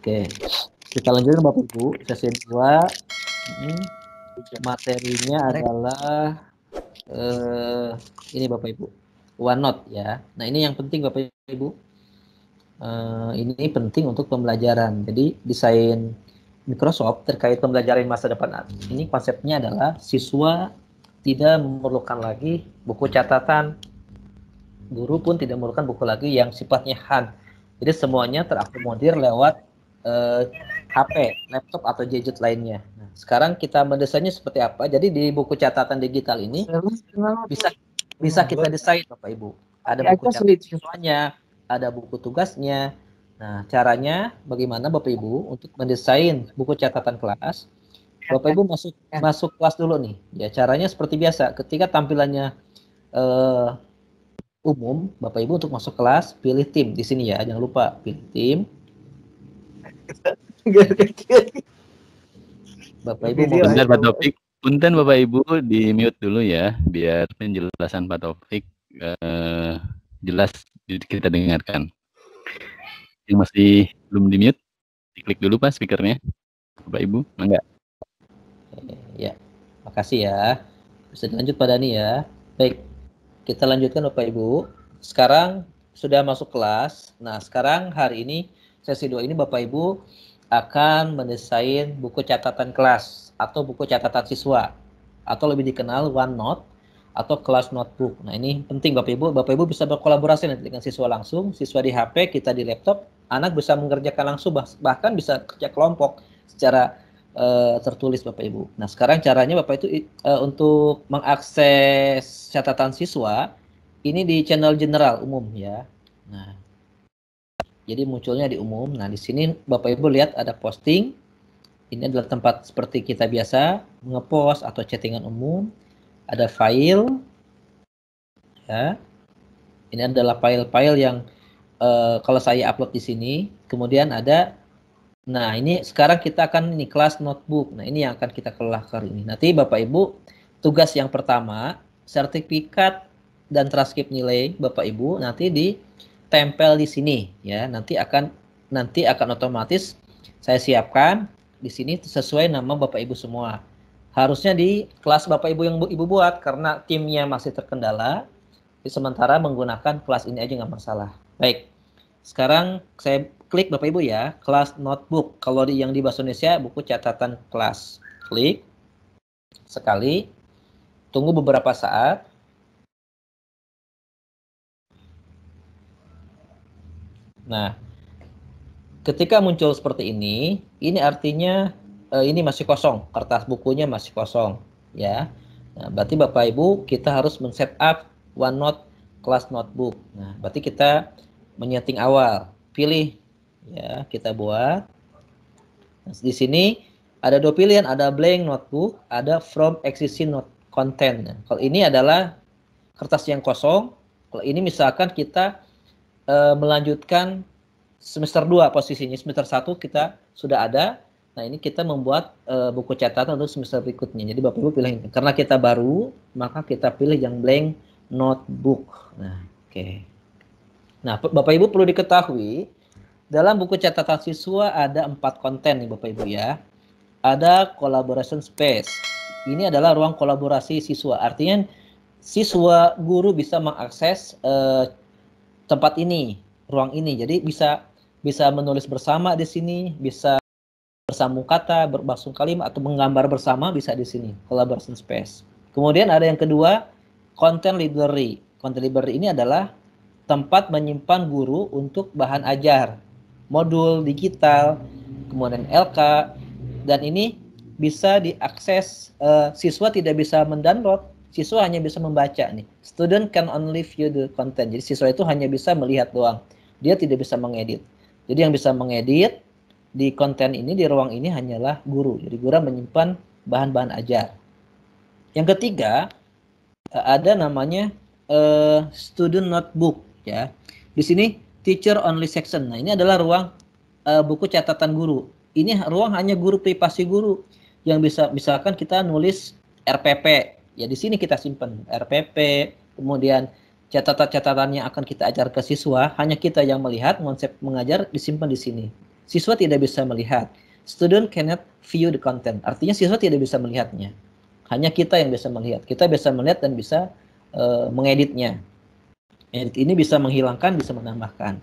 Oke, kita lanjutkan Bapak Ibu. Sesi 2. Materinya adalah ini Bapak Ibu. OneNote ya. Nah, ini yang penting Bapak Ibu. Ini penting untuk pembelajaran. Jadi desain Microsoft terkait pembelajaran masa depan ini konsepnya adalah siswa tidak memerlukan lagi buku catatan, guru pun tidak memerlukan buku lagi yang sifatnya hand. Jadi semuanya terakomodir lewat HP, laptop atau gadget lainnya. Nah, sekarang kita mendesainnya seperti apa? Jadi di buku catatan digital ini bisa kita desain Bapak Ibu. Ada buku catatan siswanya, ada buku tugasnya. Nah, caranya bagaimana Bapak Ibu untuk mendesain buku catatan kelas? Bapak Ibu masuk kelas dulu nih. Ya, caranya seperti biasa. Ketika tampilannya umum, Bapak Ibu untuk masuk kelas pilih tim di sini ya. Jangan lupa pilih tim. Bapak Ibu mau Bentar Pak Taufik. Punten Bapak Ibu di mute dulu ya, biar penjelasan Pak Taufik jelas kita dengarkan. Yang masih belum di mute, diklik dulu Pak speakernya, Bapak Ibu, enggak? Ya, makasih ya. Bisa dilanjut Pak Dani ya. Baik, kita lanjutkan Bapak Ibu. Sekarang sudah masuk kelas. Nah, sekarang hari ini sesi 2 ini Bapak Ibu akan mendesain buku catatan kelas atau buku catatan siswa atau lebih dikenal OneNote atau kelas notebook. Nah, ini penting Bapak Ibu. Bapak Ibu bisa berkolaborasi nanti dengan siswa langsung, siswa di HP, kita di laptop, anak bisa mengerjakan langsung, bahkan bisa kerja kelompok secara tertulis Bapak Ibu. Nah, sekarang caranya Bapak itu untuk mengakses catatan siswa ini di channel general umum ya. Nah, jadi munculnya di umum. Nah, di sini Bapak Ibu lihat ada posting. Ini adalah tempat seperti kita biasa ngepost atau chattingan umum. Ada file ya. Ini adalah file-file yang kalau saya upload di sini. Kemudian ada, nah ini sekarang kita akan ini kelas notebook. Nah, ini yang akan kita kelahkan ini. Nanti Bapak Ibu tugas yang pertama, sertifikat dan transkrip nilai Bapak Ibu nanti ditempel di sini ya. Nanti akan otomatis saya siapkan di sini sesuai nama Bapak Ibu semua. Harusnya di kelas Bapak Ibu yang Ibu buat karena timnya masih terkendala. Sementara menggunakan kelas ini aja nggak masalah. Baik. Sekarang saya klik Bapak Ibu ya, kelas notebook. Kalau yang di bahasa Indonesia buku catatan kelas. Klik sekali. Tunggu beberapa saat. Nah, ketika muncul seperti ini artinya ini masih kosong, kertas bukunya masih kosong, ya. Nah, berarti Bapak Ibu kita harus men-setup OneNote kelas notebook. Nah, berarti kita menyeting awal, pilih, ya, kita buat. Nah, di sini ada dua pilihan, ada blank notebook, ada from existing note content. Nah, kalau ini adalah kertas yang kosong, kalau ini misalkan kita melanjutkan semester 2 posisinya, semester 1 kita sudah ada. Nah, ini kita membuat buku catatan untuk semester berikutnya. Jadi Bapak Ibu pilih ini. Karena kita baru, maka kita pilih yang blank notebook. Nah, oke. Nah, Bapak Ibu perlu diketahui, dalam buku catatan siswa ada 4 konten nih Bapak Ibu ya. Ada collaboration space. Ini adalah ruang kolaborasi siswa. Artinya siswa guru bisa mengakses tempat ini, ruang ini. Jadi bisa menulis bersama di sini, bisa bersambung kata, berbasung kalimat, atau menggambar bersama bisa di sini, collaboration space. Kemudian ada yang kedua, content library. Content library ini adalah tempat menyimpan guru untuk bahan ajar, modul digital, kemudian LK, dan ini bisa diakses, siswa tidak bisa mendownload, siswa hanya bisa membaca nih. Student can only view the content. Jadi siswa itu hanya bisa melihat doang, dia tidak bisa mengedit. Jadi yang bisa mengedit di konten ini, di ruang ini hanyalah guru. Jadi guru menyimpan bahan-bahan ajar. Yang ketiga, ada namanya student notebook ya. Di sini teacher only section. Nah, ini adalah ruang buku catatan guru. Ini ruang hanya guru, privasi guru yang bisa, misalkan kita nulis RPP. Ya di sini kita simpan RPP, kemudian catatan-catatan yang akan kita ajar ke siswa, hanya kita yang melihat, konsep mengajar disimpan di sini. Siswa tidak bisa melihat. Student cannot view the content. Artinya siswa tidak bisa melihatnya. Hanya kita yang bisa melihat. Kita bisa melihat dan bisa mengeditnya. Edit ini bisa menghilangkan, bisa menambahkan.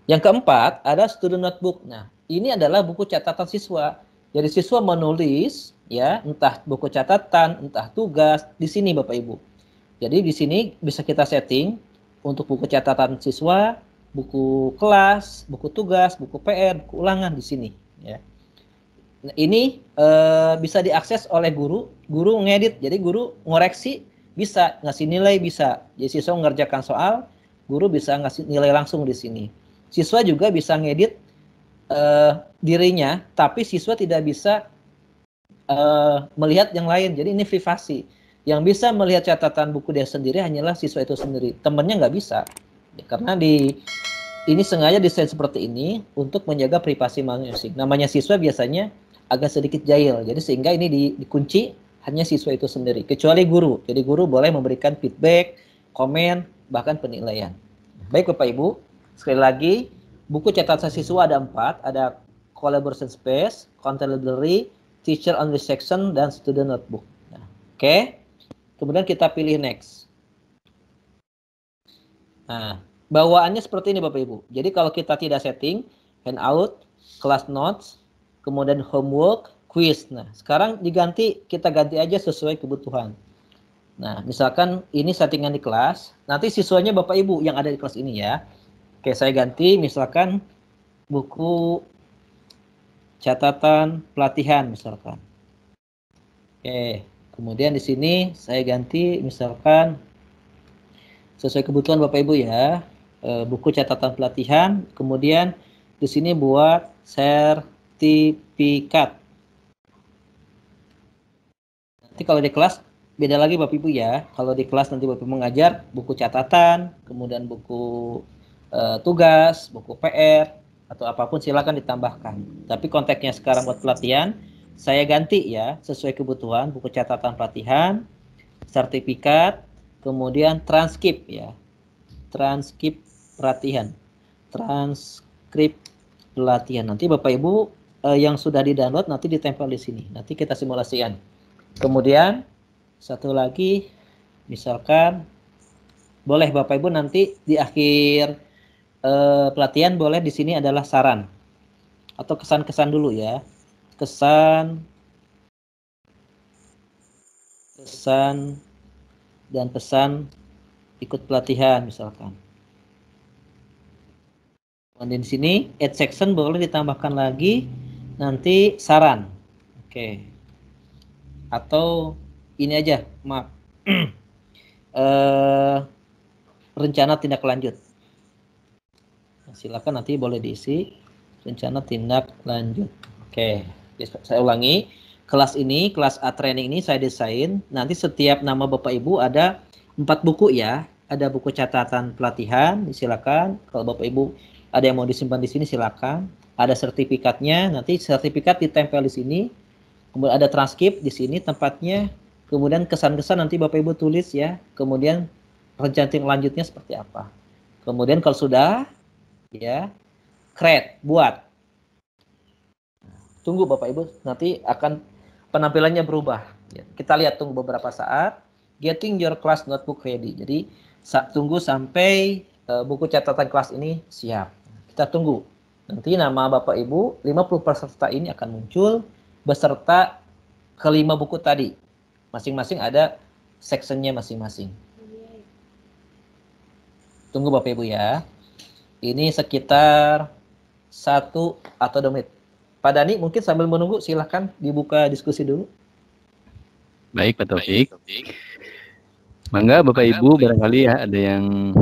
Yang keempat, ada student notebook. Nah, ini adalah buku catatan siswa. Jadi siswa menulis, ya, entah buku catatan, entah tugas, di sini Bapak Ibu. Jadi di sini bisa kita setting untuk buku catatan siswa, buku kelas, buku tugas, buku PR, buku ulangan di sini, ya. Nah, ini bisa diakses oleh guru ngedit, jadi guru ngoreksi bisa, ngasih nilai bisa. Jadi siswa mengerjakan soal, guru bisa ngasih nilai langsung di sini. Siswa juga bisa ngedit dirinya, tapi siswa tidak bisa melihat yang lain. Jadi ini privasi. Yang bisa melihat catatan buku dia sendiri hanyalah siswa itu sendiri. Temannya nggak bisa, ya, karena ini sengaja desain seperti ini untuk menjaga privasi masing-masing. Namanya siswa biasanya agak sedikit jahil, jadi sehingga ini dikunci hanya siswa itu sendiri, kecuali guru. Jadi guru boleh memberikan feedback, komen, bahkan penilaian. Baik Bapak Ibu, sekali lagi, buku catatan siswa ada 4, ada collaboration space, content library, teacher only section, dan student notebook. Nah, oke. Kemudian kita pilih next. Nah, bawaannya seperti ini Bapak Ibu. Jadi kalau kita tidak setting, handout, class notes, kemudian homework, quiz. Nah, sekarang kita ganti aja sesuai kebutuhan. Nah, misalkan ini settingan di kelas, nanti siswanya Bapak Ibu yang ada di kelas ini ya. Oke, saya ganti misalkan buku catatan pelatihan misalkan. Oke, kemudian di sini saya ganti misalkan sesuai kebutuhan Bapak Ibu ya, buku catatan pelatihan, kemudian di sini buat sertifikat. Nanti kalau di kelas beda lagi Bapak Ibu ya. Kalau di kelas nanti Bapak Ibu mengajar buku catatan, kemudian buku tugas, buku PR atau apapun silakan ditambahkan. Tapi konteksnya sekarang buat pelatihan saya ganti ya sesuai kebutuhan, buku catatan pelatihan, sertifikat, kemudian transkrip ya. Transkrip pelatihan. Transkrip pelatihan. Nanti Bapak Ibu yang sudah di-download nanti ditempel di sini. Nanti kita simulasikan. Kemudian satu lagi misalkan boleh Bapak Ibu nanti di akhir pelatihan boleh di sini adalah saran atau kesan-kesan dulu ya. Kesan dan pesan ikut pelatihan misalkan. Dan di sini add section boleh ditambahkan lagi nanti saran. Oke. Atau ini aja, maaf. Rencana tindak lanjut. Silakan nanti boleh diisi rencana tindak lanjut. Oke, saya ulangi. Kelas ini, kelas A training ini saya desain. Nanti setiap nama Bapak Ibu ada 4 buku ya. Ada buku catatan pelatihan, silakan. Kalau Bapak Ibu ada yang mau disimpan di sini silakan. Ada sertifikatnya, nanti sertifikat ditempel di sini. Kemudian ada transkrip di sini tempatnya. Kemudian kesan-kesan nanti Bapak Ibu tulis ya. Kemudian rencana tindak lanjutnya seperti apa. Kemudian kalau sudah ya, create, buat. Tunggu Bapak Ibu, nanti akan penampilannya berubah. Ya, kita lihat tunggu beberapa saat. Getting your class notebook ready. Jadi tunggu sampai buku catatan kelas ini siap. Kita tunggu. Nanti nama Bapak Ibu 50 peserta ini akan muncul beserta kelima buku tadi. Masing-masing ada sectionnya masing-masing. Tunggu Bapak Ibu ya. Ini sekitar 1 atau 2 menit. Pak Dani mungkin sambil menunggu silahkan dibuka diskusi dulu. Baik Pak Taufik. Mangga Bapak Ibu barangkali ya ada yang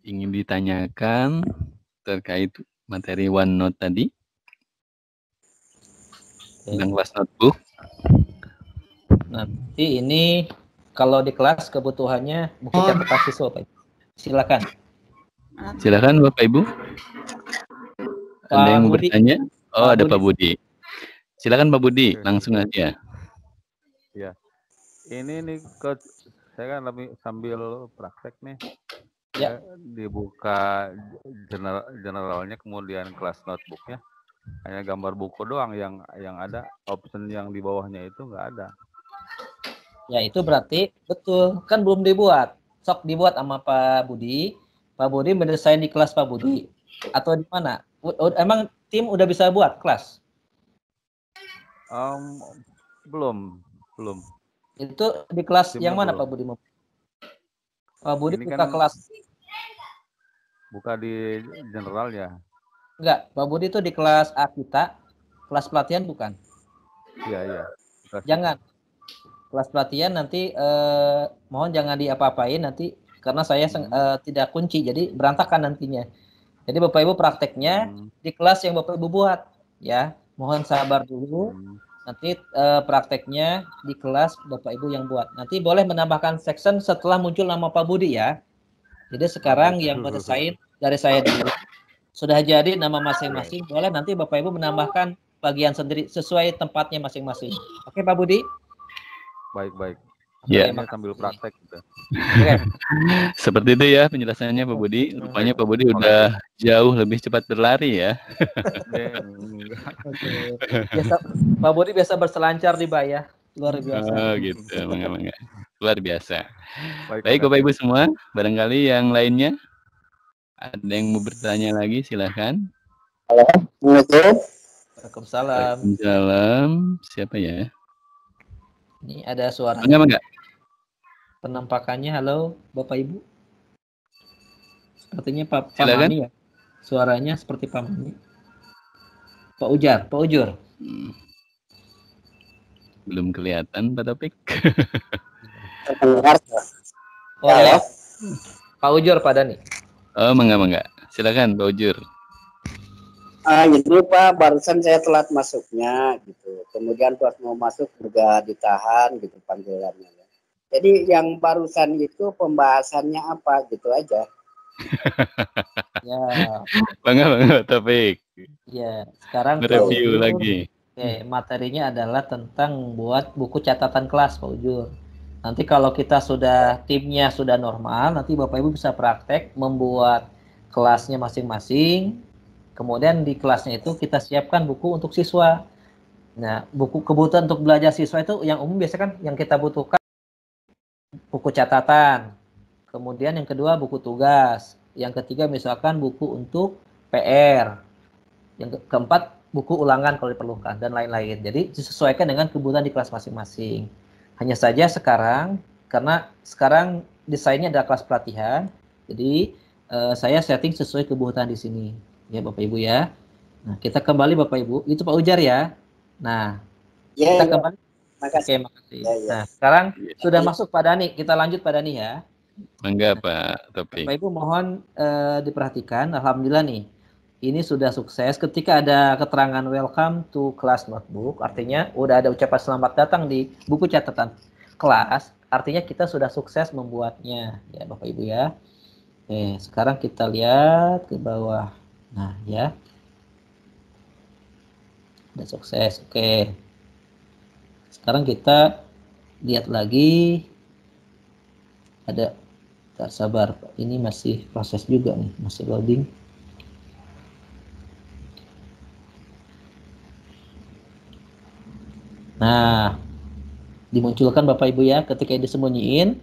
ingin ditanyakan terkait materi OneNote tadi. Tentang kelas notebook. Nanti ini kalau di kelas kebutuhannya buku catatan siswa Pak. Silakan. Silakan Bapak Ibu. Ada yang mau bertanya? Oh, ada Pak Budi. Silakan Pak Budi, langsung aja. Ya. Ini nih Coach, saya kan sambil praktek nih. Ya. Dibuka generalnya kemudian kelas notebooknya. Hanya gambar buku doang yang ada, option yang di bawahnya itu nggak ada. Ya itu berarti betul kan belum dibuat. Sok dibuat sama Pak Budi. Pak Budi mendesain di kelas Pak Budi atau di mana? Emang tim udah bisa buat kelas? Belum. Itu di kelas Timnya yang mana belum. Pak Budi? Pak Budi Ini buka kan kelas. buka di general ya. Enggak, Pak Budi itu di kelas A kita, kelas pelatihan bukan? Iya. Jangan. Kelas pelatihan nanti mohon jangan diapa-apain nanti karena saya tidak kunci jadi berantakan nantinya. Jadi Bapak Ibu prakteknya di kelas yang Bapak Ibu buat ya. Mohon sabar dulu. Nanti prakteknya di kelas Bapak Ibu yang buat. Nanti boleh menambahkan section setelah muncul nama Pak Budi ya. Jadi sekarang yang mendesain dari saya dulu. Sudah jadi nama masing-masing, boleh nanti Bapak Ibu menambahkan bagian sendiri sesuai tempatnya masing-masing. Oke Pak Budi? Baik. Ya. Sambil praktek gitu. Oke. Seperti itu ya penjelasannya Pak Budi. Rupanya Pak Budi udah jauh lebih cepat berlari ya. Oke. Pak Budi biasa berselancar di Bayah. Luar biasa. Oh gitu, mangga. Luar biasa. Baik Bapak Ibu semua, barangkali yang lainnya ada yang mau bertanya lagi, silahkan. Waalaikumsalam. Waalaikumsalam. Siapa ya? Ini ada suara. Enggak. Penampakannya, halo Bapak Ibu. Sepertinya Pak Mani ya. Suaranya seperti Pak Mani. Pak Ujur. Belum kelihatan Pak Topik. Oh ya. Pak Ujur, Pak Dani. Oh, mangga. Silakan Pak Ujur. Jadi Pak, barusan saya telat masuknya gitu. Kemudian pas mau masuk juga ditahan gitu panggilannya. Jadi yang barusan itu pembahasannya apa gitu aja. Ya. Bangga Topik. Ya, sekarang review lagi. Oke, materinya adalah tentang buat buku catatan kelas Pak Ujur. Nanti kalau kita sudah timnya sudah normal, nanti Bapak Ibu bisa praktek membuat kelasnya masing-masing. Kemudian di kelasnya itu kita siapkan buku untuk siswa. Nah, buku kebutuhan untuk belajar siswa itu yang umum biasanya kan yang kita butuhkan buku catatan. Kemudian yang kedua buku tugas. Yang ketiga misalkan buku untuk PR. Yang keempat buku ulangan kalau diperlukan dan lain-lain. Jadi disesuaikan dengan kebutuhan di kelas masing-masing. Hanya saja sekarang karena sekarang desainnya ada kelas pelatihan. Jadi saya setting sesuai kebutuhan di sini. Ya Bapak Ibu ya. Nah, kita kembali Bapak Ibu. Itu Pak Ujar ya. Nah, kita kembali. Makasih. Oke, makasih. Nah, sekarang sudah masuk Pak Dani. Kita lanjut Pak Dani ya. Mangga Pak Topik. Bapak Ibu mohon diperhatikan. Alhamdulillah nih. Ini sudah sukses. Ketika ada keterangan welcome to class notebook, artinya udah ada ucapan selamat datang di buku catatan kelas. Artinya kita sudah sukses membuatnya, ya Bapak Ibu ya. Oke, sekarang kita lihat ke bawah. Nah, ya. Udah sukses. Oke. Sekarang kita lihat lagi. Ada, tak sabar. Ini masih proses juga nih, masih loading. Nah, dimunculkan Bapak Ibu ya, ketika disembunyiin.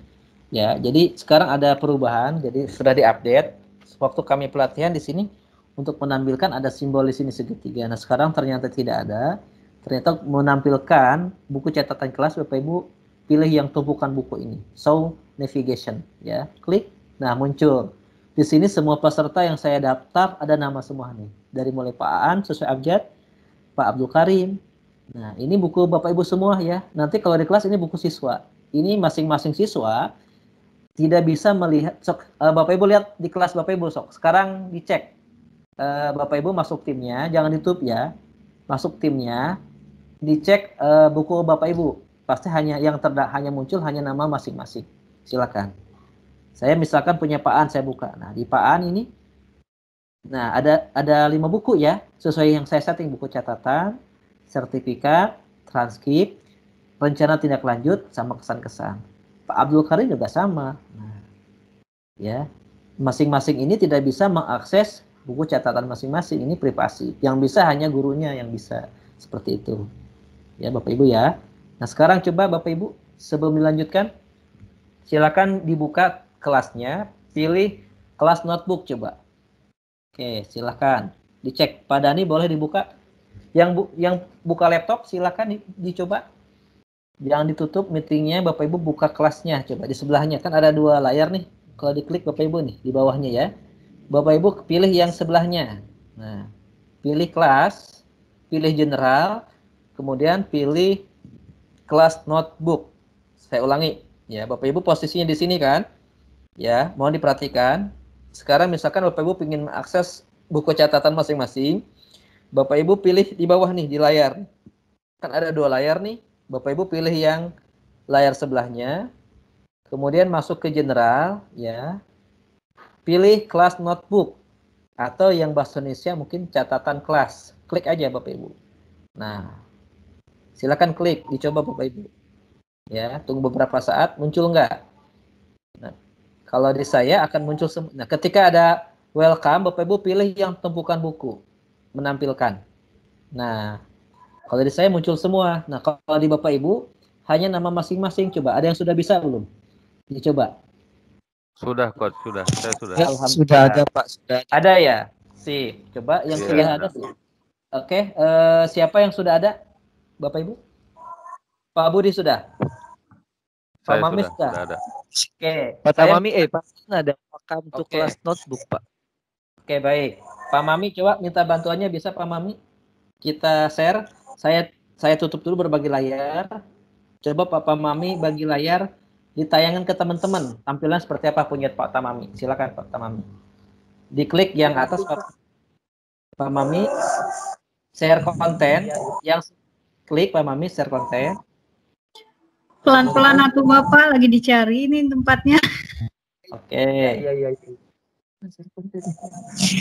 Ya, jadi sekarang ada perubahan, jadi sudah diupdate. Waktu kami pelatihan di sini untuk menampilkan ada simbol di sini segitiga. Nah, sekarang ternyata tidak ada. Ternyata menampilkan buku catatan kelas Bapak Ibu pilih yang tumpukan buku ini. Show navigation ya. Klik. Nah, muncul. Di sini semua peserta yang saya daftar ada nama semua nih. Dari mulai Pak Aan sesuai abjad, Pak Abdul Karim. Nah, ini buku Bapak Ibu semua ya. Nanti kalau di kelas ini buku siswa. Ini masing-masing siswa tidak bisa melihat. Bapak Ibu lihat di kelas Bapak Ibu sok. Sekarang dicek. Bapak Ibu masuk timnya, jangan ditutup ya. Masuk timnya, dicek buku Bapak Ibu. Pasti hanya yang hanya muncul hanya nama masing-masing. Silakan. Saya misalkan punya Pak An, saya buka. Nah, di Pak An ini nah ada 5 buku ya, sesuai yang saya setting, buku catatan, sertifikat, transkrip, rencana tindak lanjut sama kesan-kesan. Pak Abdul Karim juga sama. Nah, ya. Masing-masing ini tidak bisa mengakses buku catatan masing-masing. Ini privasi. Yang bisa hanya gurunya yang bisa seperti itu. Ya Bapak Ibu ya. Nah sekarang coba Bapak Ibu sebelum dilanjutkan, silakan dibuka kelasnya, pilih kelas notebook coba. Oke, silakan dicek. Pak Dani boleh dibuka. Yang buka laptop silakan dicoba. Jangan ditutup meetingnya, Bapak Ibu buka kelasnya. Coba di sebelahnya kan ada 2 layar nih. Kalau diklik Bapak Ibu nih di bawahnya ya. Bapak Ibu pilih yang sebelahnya. Nah, pilih kelas, pilih general, kemudian pilih kelas notebook. Saya ulangi ya, Bapak Ibu posisinya di sini kan? Ya, mohon diperhatikan. Sekarang misalkan Bapak Ibu ingin mengakses buku catatan masing-masing, Bapak Ibu pilih di bawah nih di layar. Kan ada 2 layar nih. Bapak Ibu pilih yang layar sebelahnya. Kemudian masuk ke general ya. Pilih kelas notebook atau yang bahasa Indonesia mungkin catatan kelas. Klik aja Bapak Ibu. Nah, silakan klik, dicoba Bapak Ibu. Ya, tunggu beberapa saat muncul enggak? Nah, kalau di saya akan muncul nah, ketika ada welcome, Bapak Ibu pilih yang tumpukan buku, menampilkan. Nah, kalau di saya muncul semua. Nah, kalau di Bapak Ibu hanya nama masing-masing. Coba, ada yang sudah bisa belum? Dicoba. Sudah, Coach, sudah. Saya sudah. Sudah ada, Pak. Sudah ada ya? Sip. Coba yang sudah ada. Oke, siapa yang sudah ada? Bapak Ibu? Pak Budi sudah? Pak Mami sudah ada. Oke. Pak Mami, Pak ada welcome to kelas notebook, Pak. Oke, baik. Pak Mami coba minta bantuannya, bisa Pak Mami? Kita share. Saya tutup dulu berbagi layar. Coba Pak Mami bagi layar, ditayangkan ke teman-teman. Tampilan seperti apa punya Pak Tamami? Silakan Pak Tamami. Diklik yang atas Pak Mami, share konten. Yang klik Pak Mami share konten. Pelan-pelan atuh Bapak, lagi dicari ini tempatnya. Oke. Iya.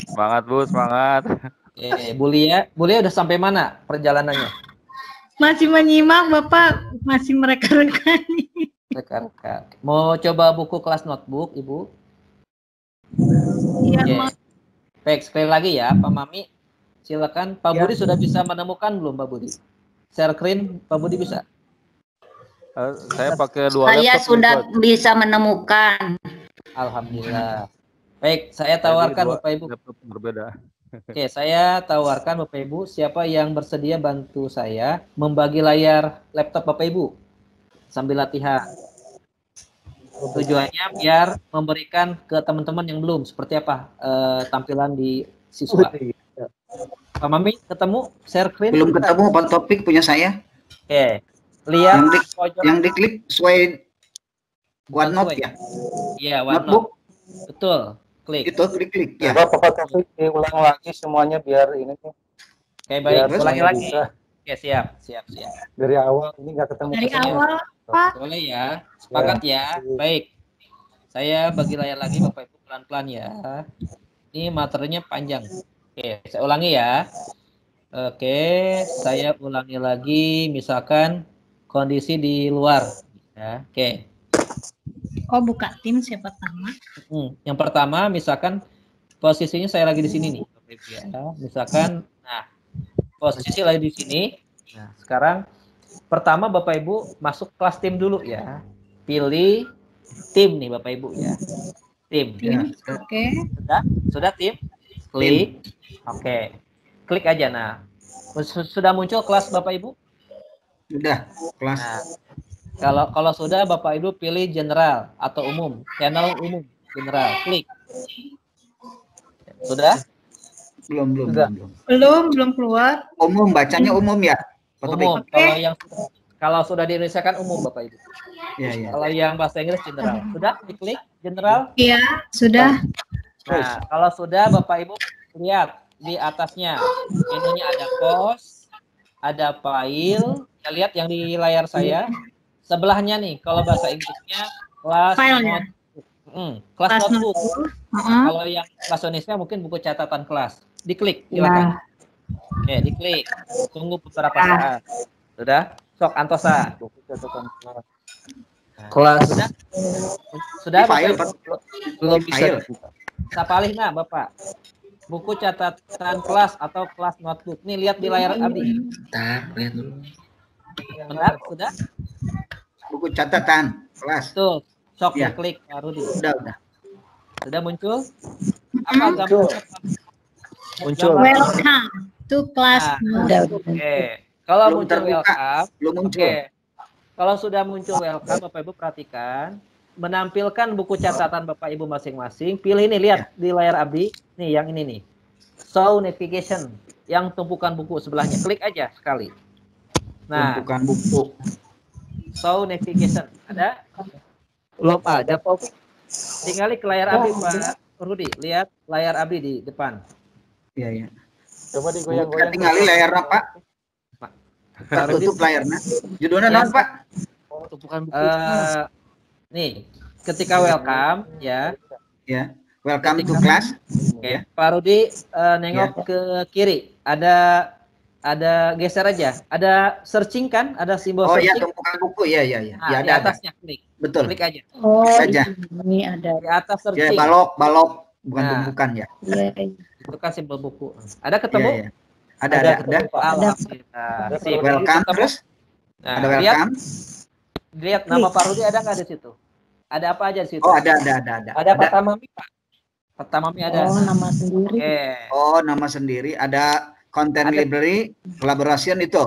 Semangat Bu, semangat. Oke, Bu Lia udah sampai mana perjalanannya? Masih menyimak Bapak, masih mereka-reka nih. Reka-reka. Mau coba buku kelas notebook, Ibu? Iya, baik, sekali lagi ya, Pak Mami. Silakan. Pak Budi sudah bisa menemukan belum, Pak Budi? Share screen, Pak Budi bisa? Saya pakai 2 laptop. Saya sudah bisa menemukan. Alhamdulillah. Baik, saya tawarkan Bapak Ibu. Berbeda. Oke, saya tawarkan Bapak Ibu, siapa yang bersedia bantu saya membagi layar laptop Bapak Ibu sambil latihan. Tujuannya biar memberikan ke teman-teman yang belum seperti apa tampilan di siswa. Pak Mami ketemu share screen? Belum ketemu Pak Topik punya saya. Oke. Lihat yang diklik sesuai OneNote ya. Iya, OneNote. Betul. Klik. Itu klik ya. Coba Pak Topik diulang lagi semuanya biar ini nih. Oke, baik. Ulangi lagi. Oke, siap. Dari awal ini nggak ketemu. Dari awal, Pak. Boleh ya. Sepakat ya. Baik. Saya bagi layar lagi Bapak Ibu pelan-pelan ya. Ini materinya panjang. Oke, saya ulangi ya. Oke, saya ulangi lagi misalkan kondisi di luar ya. Oke. Oh, buka tim siapa pertama? Yang pertama misalkan posisinya saya lagi di sini nih, Bapak Ibu ya. Misalkan nah, posisi lagi di sini. Nah, sekarang pertama Bapak Ibu masuk kelas tim dulu ya. Pilih tim nih Bapak Ibu ya. Tim. Ya. Oke. Sudah tim? Klik. Oke. Klik aja. Nah, sudah muncul kelas Bapak Ibu? Sudah, kelas. Nah, kalau sudah Bapak Ibu pilih general atau umum, channel umum, general, klik. Sudah? Belum keluar. Umum, bacanya umum ya. Umum. Kalau sudah di Indonesia kan umum Bapak Ibu. Ya. Kalau yang bahasa Inggris general. Sudah diklik general? Iya, sudah. Nah, kalau sudah Bapak Ibu lihat di atasnya menunya ada course, ada file. Ya, lihat yang di layar saya. Sebelahnya nih, kalau bahasa Inggrisnya kelas kelas notebook. Kalau yang bahasa Indonesia mungkin buku catatan kelas. Diklik, silakan. Oke, diklik. Tunggu beberapa saat. Sudah? Sok Antosa. Kelas. Sudah? File, belum bisa. Sapalih nggak, Bapak? buku catatan kelas atau kelas notebook. Nih lihat di layar Abdi. Bentar, lihat dulu. Benar? Sudah? Buku catatan kelas. Tuh, sok Ya. klik Pak Rudi. Udah. Sudah muncul? Apa gambarnya? Muncul. Gambar- Welcome to class. Nah, Udah. Oke. Kalau Belum muncul terbuka. welcome, Belum muncul. oke. Kalau sudah muncul welcome, Bapak Ibu perhatikan, menampilkan buku catatan Bapak Ibu masing-masing. Pilih ini, lihat di layar Abdi. Nih, yang ini nih. Show navigation, yang tumpukan buku sebelahnya. Klik aja sekali. Nah, Bukan buku. show navigation. Ada? Belum ada, Pak. Tinggali ke layar Abdi, Pak Rudi. Lihat layar Abdi di depan. Iya. Coba Kita digoyang-goyang. tinggali layarnya, Pak. Pak Rudi, Tertutup layarnya. Judulnya Ya. non, Pak? Tumpukan buku. nih, ketika welcome, ya. Ya. Welcome to class. Oke, Pak Rudi nengok ke kiri. Ada geser aja. Ada searching kan? Ada simbol Oh iya, searching. tumpukan buku. Iya. Nah, Ya, di ada. atasnya klik. Betul. Klik aja. Oh, Saja. ini ada. Di atas Ya, searching. balok, bukan Nah. tumpukan ya. Iya. Itu kan simbol buku. Ada ketemu? Iya. Ada. ketemu, Pak. Alhamdulillah. Sip. Welcome Ketemu. terus. Nah, Ada lihat, welcome. lihat nama Pak Rudi ada nggak di situ? Ada apa aja di situ? Oh, ada. Ada Patamami, Pak. Patamami ada. Oh, nama sendiri. Oke, Oh, nama sendiri. Ada content Ada. library, collaboration itu.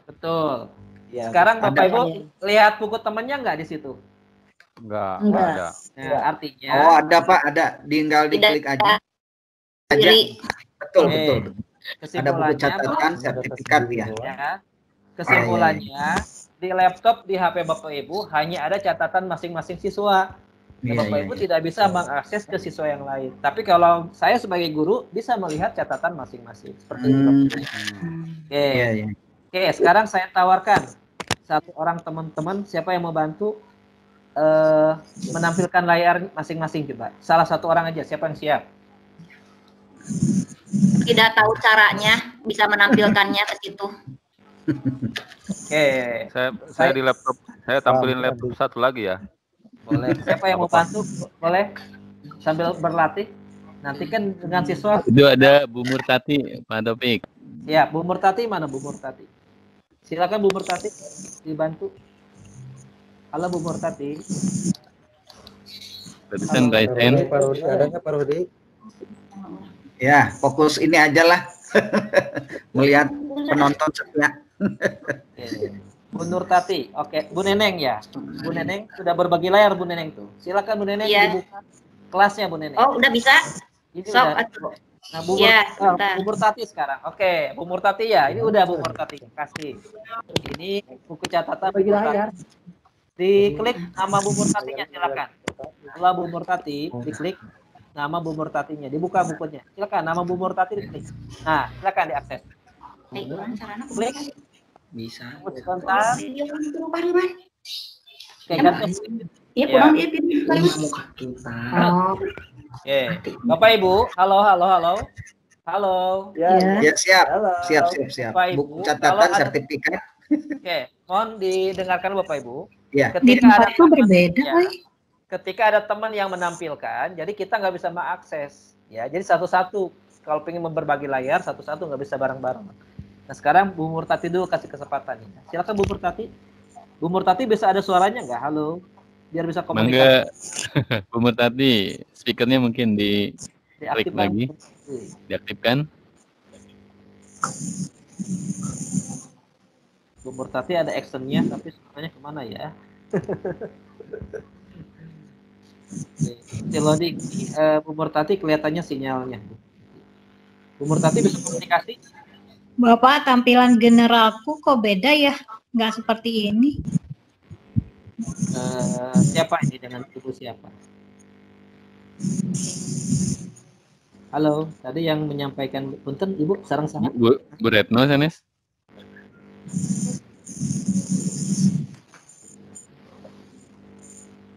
betul. Ya, Sekarang Bapak ada. Ibu lihat buku temannya nggak di situ? Enggak Enggak. ada. Nah, artinya Oh, ada, Pak. Ada. Tinggal diklik aja. Kiri. Betul. Ada buku kesimpulannya, catatan, sertifikat ya. ya, kesimpulannya di laptop di HP Bapak Ibu hanya ada catatan masing-masing siswa. Nah, Iya, Bapak iya, Ibu iya. tidak bisa mengakses ke siswa yang lain. Tapi kalau saya sebagai guru bisa melihat catatan masing-masing seperti itu. Bapak Ibu. Oke. Iya. Oke, sekarang saya tawarkan satu orang teman-teman siapa yang mau bantu menampilkan layar masing-masing coba. Salah satu orang aja, siapa yang siap? Tidak tahu caranya, bisa menampilkannya ke situ. Oke, Saya di laptop, saya tampilin laptop satu lagi ya. boleh. Siapa yang mau bantu? Boleh. Sambil berlatih. Nanti kan dengan siswa. Itu ada Bu Murtati, Pak Taufik. Ya, Bu Murtati mana Bu Murtati? Silakan Bu Murtati dibantu. Halo Bu Murtati. Barusan raise hand. Pak Rudi, ada nggak Pak Rudi? Ya, fokus ini aja lah. Melihat penonton setia. Oke. Bu Nurtati, oke. Bu Neneng ya. Bu Neneng sudah berbagi layar Bu Neneng tuh. Silakan Bu Neneng Iya. dibuka kelasnya Bu Neneng. Oh, udah bisa? Ini Sok, udah. atuh. Nah, Bu, Iya, sebentar. Bu Murtati sekarang. Oke, Bu Murtati ya. Ini udah Bu Murtati. Kasih. Ini buku catatan Bu Murtati. Diklik nama Bu Murtatinya silakan. Setelah Bu Murtati, diklik nama Bu Murtatinya. Dibuka bukunya. Silakan nama Bu Murtati diklik. Nah, silakan diakses. Klik. Bisa. Tunggu sebentar. Oke, Emang? ganti. Iya, Ya. pulang dia pilih. Muka kita. Oh, Oke. Bapak Ibu, halo. Halo. Ya. Ya, siap. Halo. Siap. Bapak, Ibu, Buku kalau catatan, ada- sertifikat. Oke, mohon didengarkan Bapak Ibu. Ya. Di tempatku berbeda, ya, Boy. ketika ada teman yang menampilkan, jadi kita nggak bisa mengakses. Ya, jadi satu-satu. Kalau pengen berbagi layar, satu-satu nggak bisa bareng-bareng. Nah, sekarang Bu Murtati dulu kasih kesempatan. Silakan Bu Murtati. Bu Murtati bisa ada suaranya nggak? Halo, biar bisa komunikasi. Mangga Bu Murtati, speakernya mungkin klik Diaktifkan. lagi, diaktifkan. Bu Murtati ada actionnya, tapi suaranya kemana ya? Loading. Bu Murtati kelihatannya sinyalnya. Bu Murtati bisa komunikasi? Bapak, tampilan generalku kok beda ya? Nggak seperti ini. Siapa ini dengan ibu siapa? Halo, tadi yang menyampaikan punten Ibu sarang sangat. Bu Retno sanes.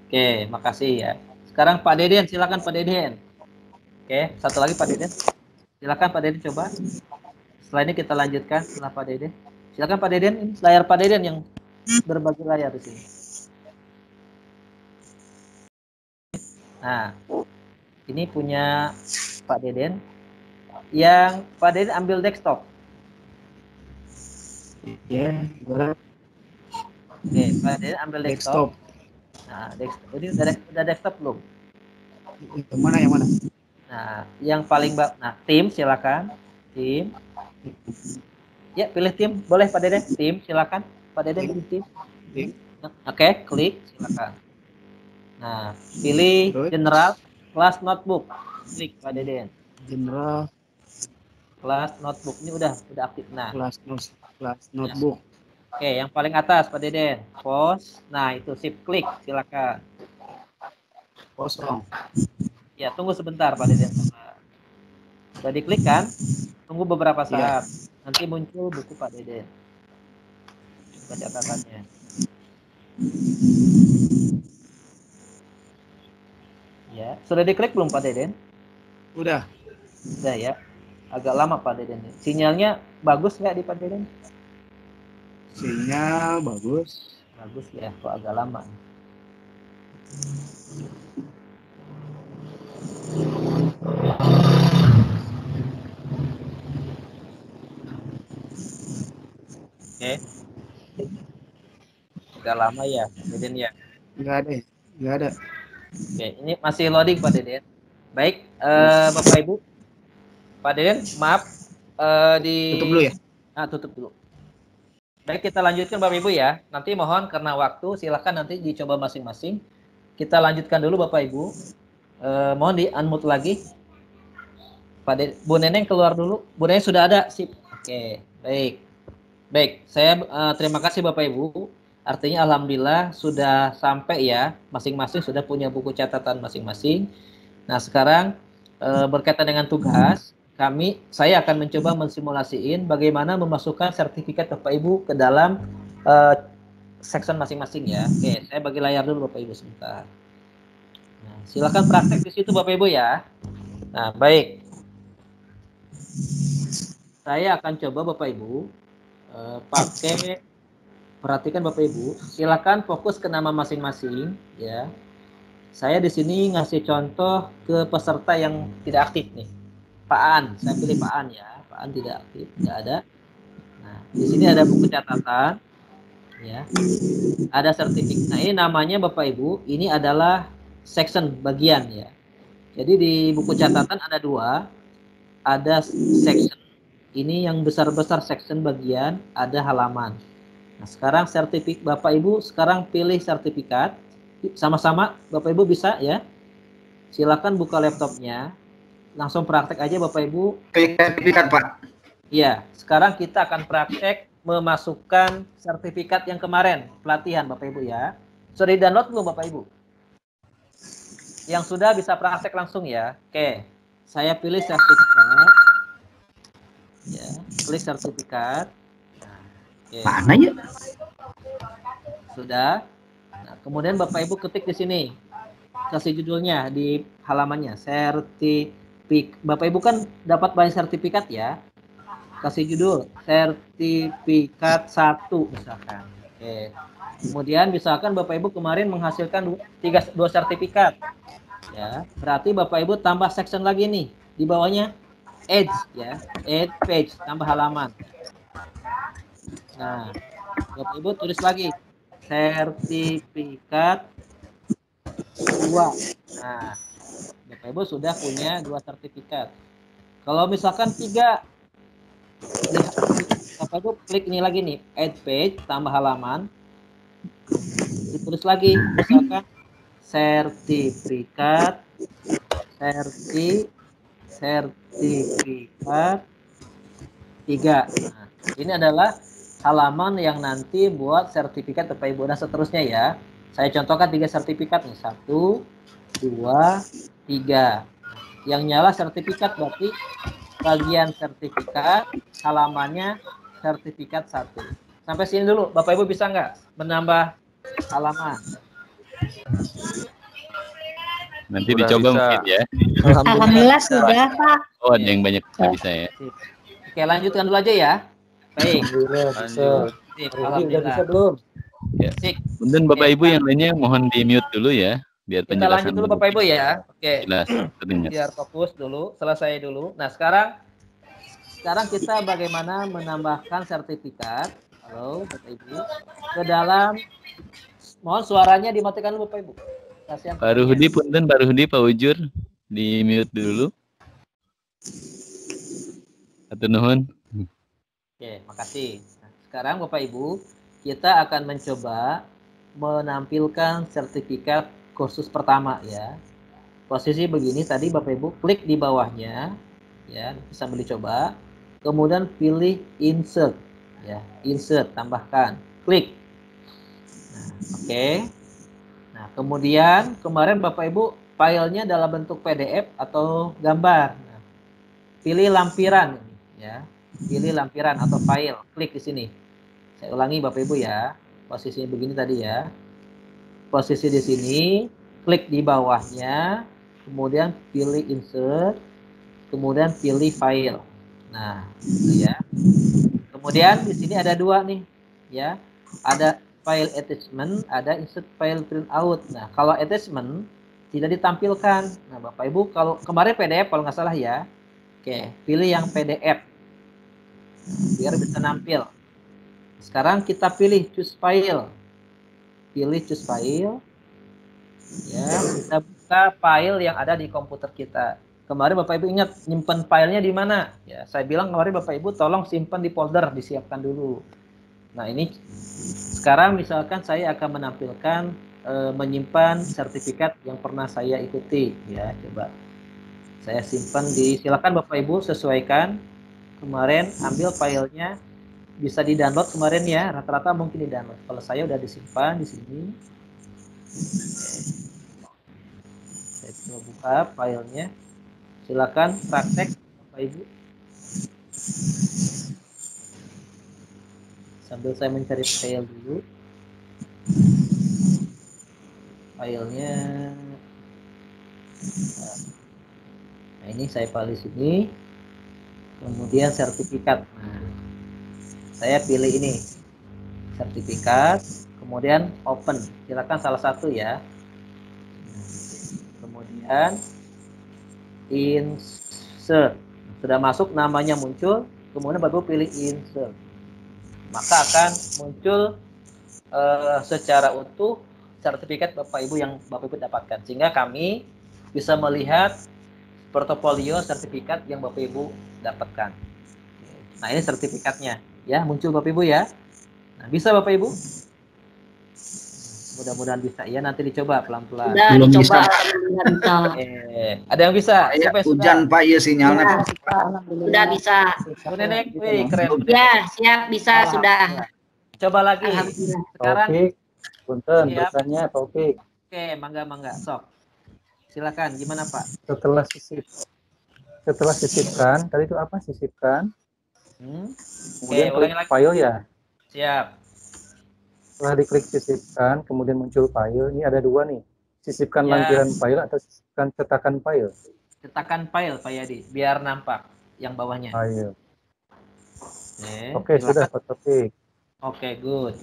Oke, makasih ya. Sekarang Pak Deden, silakan Pak Deden. Oke, satu lagi Pak Deden. Silakan Pak Deden coba. Setelah ini kita lanjutkan setelah Pak Deden. Silakan Pak Deden, ini layar Pak Deden yang berbagi layar di sini. Nah, ini punya Pak Deden. Yang Pak Deden ambil desktop. Ya, boleh. Oke, Pak Deden ambil desktop. Nah, ini udah desktop belum? Yang mana, yang mana? Nah, yang paling nah, tim silakan. Tim. Ya, pilih tim. Boleh Pak Deden? Tim, silakan. Pak Deden tim. Oke, klik silakan. Nah, pilih general kelas notebook. Klik Pak Deden. General kelas notebook ini udah aktif. Nah, kelas notebook. Oke, yang paling atas Pak Deden. Pause. Nah, itu sip klik silakan. Kosong. Ya, tunggu sebentar Pak Deden. Sudah diklik kan? Tunggu beberapa saat. Nanti muncul buku Pak Deden. Coba catatannya. Ya, sudah diklik belum Pak Deden? Udah. Udah ya. Agak lama Pak Deden. Sinyalnya bagus nggak di Pak Deden? Sinyal bagus. Bagus ya, kok agak lama. Oke. Agak lama ya, Deden ya? Enggak ada. Oke, ini masih loading Pak Deden. Baik, Bapak Ibu. Pak Deden, maaf tutup dulu ya. Nah, tutup dulu. Baik, kita lanjutkan Bapak Ibu ya. Nanti mohon karena waktu, silakan nanti dicoba masing-masing. Kita lanjutkan dulu Bapak Ibu. Mohon di-unmute lagi. Pak Deden, Bu Neneng keluar dulu. Bu Neneng sudah ada, sip. Oke, baik. Baik, saya terima kasih Bapak Ibu. Artinya alhamdulillah sudah sampai ya, masing-masing sudah punya buku catatan masing-masing. Nah, sekarang berkaitan dengan tugas, saya akan mencoba mensimulasiin bagaimana memasukkan sertifikat Bapak Ibu ke dalam section masing-masing ya. Oke, saya bagi layar dulu Bapak Ibu sebentar. Nah, silakan praktek di situ Bapak Ibu ya. Nah, baik. Saya akan coba Bapak Ibu pakai, perhatikan Bapak Ibu, silakan fokus ke nama masing-masing ya. Saya di sini ngasih contoh ke peserta yang tidak aktif nih. Pak An, saya pilih Pak An ya. Pak An tidak aktif, tidak ada. Nah, di sini ada buku catatan ya. Ada sertifikat. Nah, ini namanya Bapak Ibu, ini adalah section bagian ya. Jadi di buku catatan ada dua. Ada section. Ini yang besar-besar section bagian, ada halaman. Nah, sekarang sertifikat Bapak Ibu sekarang pilih sertifikat. Sama-sama Bapak Ibu bisa ya. Silakan buka laptopnya. Langsung praktek aja Bapak Ibu. Pilih sertifikat, Pak. Iya, sekarang kita akan praktek memasukkan sertifikat yang kemarin pelatihan Bapak Ibu ya. Sudah di-download belum Bapak Ibu? Yang sudah bisa praktek langsung ya. Oke. Saya pilih sertifikat. Ya, klik sertifikat. Nah, oke. Mana ya? Sudah. Nah, kemudian Bapak Ibu ketik di sini. Kasih judulnya di halamannya. Bapak Ibu kan dapat banyak sertifikat ya. Kasih judul sertifikat 1 misalkan. Oke. Kemudian misalkan Bapak Ibu kemarin menghasilkan dua sertifikat. Ya, berarti Bapak Ibu tambah section lagi nih. Di bawahnya add ya, add page, tambah halaman. Nah, Bapak Ibu tulis lagi sertifikat 2. Nah, Bapak Ibu sudah punya 2 sertifikat. Kalau misalkan 3, Bapak Ibu klik ini lagi nih, add page, tambah halaman. Ditulis lagi, misalkan sertifikat 3. Nah, ini adalah halaman yang nanti buat sertifikat Bapak Ibu dan seterusnya ya. Saya contohkan 3 sertifikat nih, 1, 2, 3. Yang nyala sertifikat berarti bagian sertifikat, halamannya sertifikat 1. Sampai sini dulu, Bapak Ibu bisa nggak menambah halaman? Nanti Udah dicoba bisa. mungkin ya. Alhamdulillah sudah Pak. Oh, ada yang banyak nggak bisa ya. Oke, lanjutkan dulu aja ya. Baik. Alhamdulillah bisa. Lanjut. Sip, Hari ini udah alhamdulillah. bisa belum? Ya. Sip. Kemudian Bapak Ibu yang lainnya mohon di mute dulu ya, biar Kita penjelasan lanjut dulu Bapak Ibu ya. Oke. jelas terdengar. Biar fokus dulu, selesai dulu. Nah, sekarang sekarang kita bagaimana menambahkan sertifikat, halo Bapak Ibu, ke dalam, mohon suaranya dimatikan dulu Bapak Ibu. Kasihan Pak Ruhudi, punten Pak Ruhudi, Pak Ujur, di mute dulu. Atur nuhun. Oke, makasih. Nah, sekarang Bapak Ibu, kita akan mencoba menampilkan sertifikat kursus pertama ya. Posisi begini tadi Bapak Ibu, klik di bawahnya ya, sambil dicoba. Kemudian pilih insert ya, insert, tambahkan, klik. Nah, oke. Nah, kemudian kemarin Bapak Ibu filenya dalam bentuk PDF atau gambar. Nah, pilih lampiran ya. Pilih lampiran atau file, klik di sini. Saya ulangi Bapak Ibu ya. Posisinya begini tadi ya. Posisi di sini, klik di bawahnya, kemudian pilih insert, kemudian pilih file. Nah, gitu ya. Kemudian di sini ada dua nih, ya. Ada file attachment, ada insert file printout. Nah, kalau attachment tidak ditampilkan. Nah, Bapak Ibu, kalau kemarin PDF kalau nggak salah ya. Oke, pilih yang PDF. Biar bisa nampil. Sekarang kita pilih choose file. Pilih choose file. Ya, kita buka file yang ada di komputer kita. Kemarin Bapak Ibu ingat nyimpen filenya di mana? Ya, saya bilang kemarin Bapak Ibu tolong simpan di folder, disiapkan dulu. Nah, ini sekarang misalkan saya akan menampilkan menyimpan sertifikat yang pernah saya ikuti ya, coba. Saya simpan silakan Bapak Ibu sesuaikan. Kemarin ambil filenya, bisa di-download kemarin ya, rata-rata mungkin di-download. Kalau saya udah disimpan di sini. Saya coba buka filenya. Silakan praktek Bapak Ibu. Sambil saya mencari file dulu. Filenya. Nah, ini saya pilih sini. Kemudian sertifikat. Nah, saya pilih ini. Sertifikat. Kemudian open. Silakan salah satu ya. Kemudian insert. Sudah masuk, namanya muncul. Kemudian baru pilih insert. Maka akan muncul secara utuh sertifikat Bapak Ibu yang Bapak Ibu dapatkan. Sehingga kami bisa melihat portofolio sertifikat yang Bapak Ibu dapatkan. Nah, ini sertifikatnya. Ya, muncul Bapak Ibu ya. Nah, bisa Bapak Ibu? Mudah-mudahan bisa ya, nanti dicoba pelan-pelan. Belum dicoba, bisa. Ada yang bisa? Ya, hujan Pak ya sinyalnya. Sudah bisa. Bu Nenek, wih, keren. Ya, siap, bisa, sudah. Coba lagi. Sekarang Taufik, punten, siap. bertanya Taufik. Oke, mangga, sok. Silakan, gimana Pak? Setelah sisipkan, tadi itu apa sisipkan? Kemudian Oke, klik ulangi lagi. file ya. Siap. Setelah diklik sisipkan, kemudian muncul file. Ini ada dua nih. Sisipkan Ya. lampiran file atau sisipkan cetakan file? Cetakan file Pak Yadi, biar nampak yang bawahnya. File. Oke, sudah Pak Taufik. Oke, good.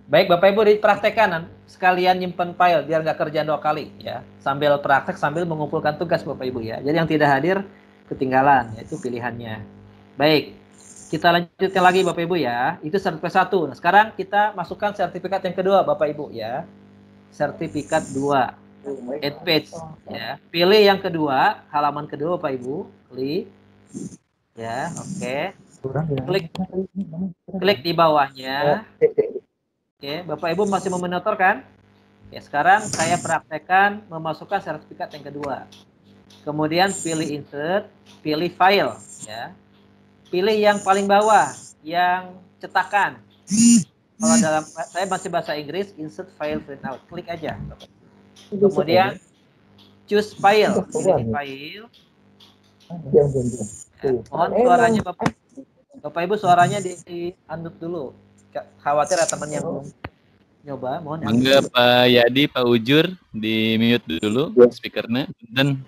Baik Bapak Ibu, dipraktekkan sekalian nyimpen file biar nggak kerja 2 kali ya. Sambil praktek sambil mengumpulkan tugas Bapak Ibu ya. Jadi yang tidak hadir ketinggalan, yaitu pilihannya. Baik. Kita lanjutkan lagi Bapak Ibu ya. Itu sertifikat 1. Nah, sekarang kita masukkan sertifikat yang kedua Bapak Ibu ya. Sertifikat 2. Add page ya. Pilih yang kedua, halaman kedua Bapak Ibu. Klik. Ya, oke. Klik di bawahnya. Oke, Bapak Ibu masih memonitor kan? Oke, sekarang saya praktekkan memasukkan sertifikat yang kedua. Kemudian pilih insert, pilih file ya. Pilih yang paling bawah, yang cetakan. Kalau dalam saya masih bahasa Inggris, insert file printout. Klik aja. Kemudian choose file. Pilih file. Ya, mohon suaranya Bapak Ibu suaranya di-unmute dulu. Khawatir ya temannya belum nyoba. Mohon ya. Mangga Pak Yadi, Pak Ujur di mute dulu speakernya dan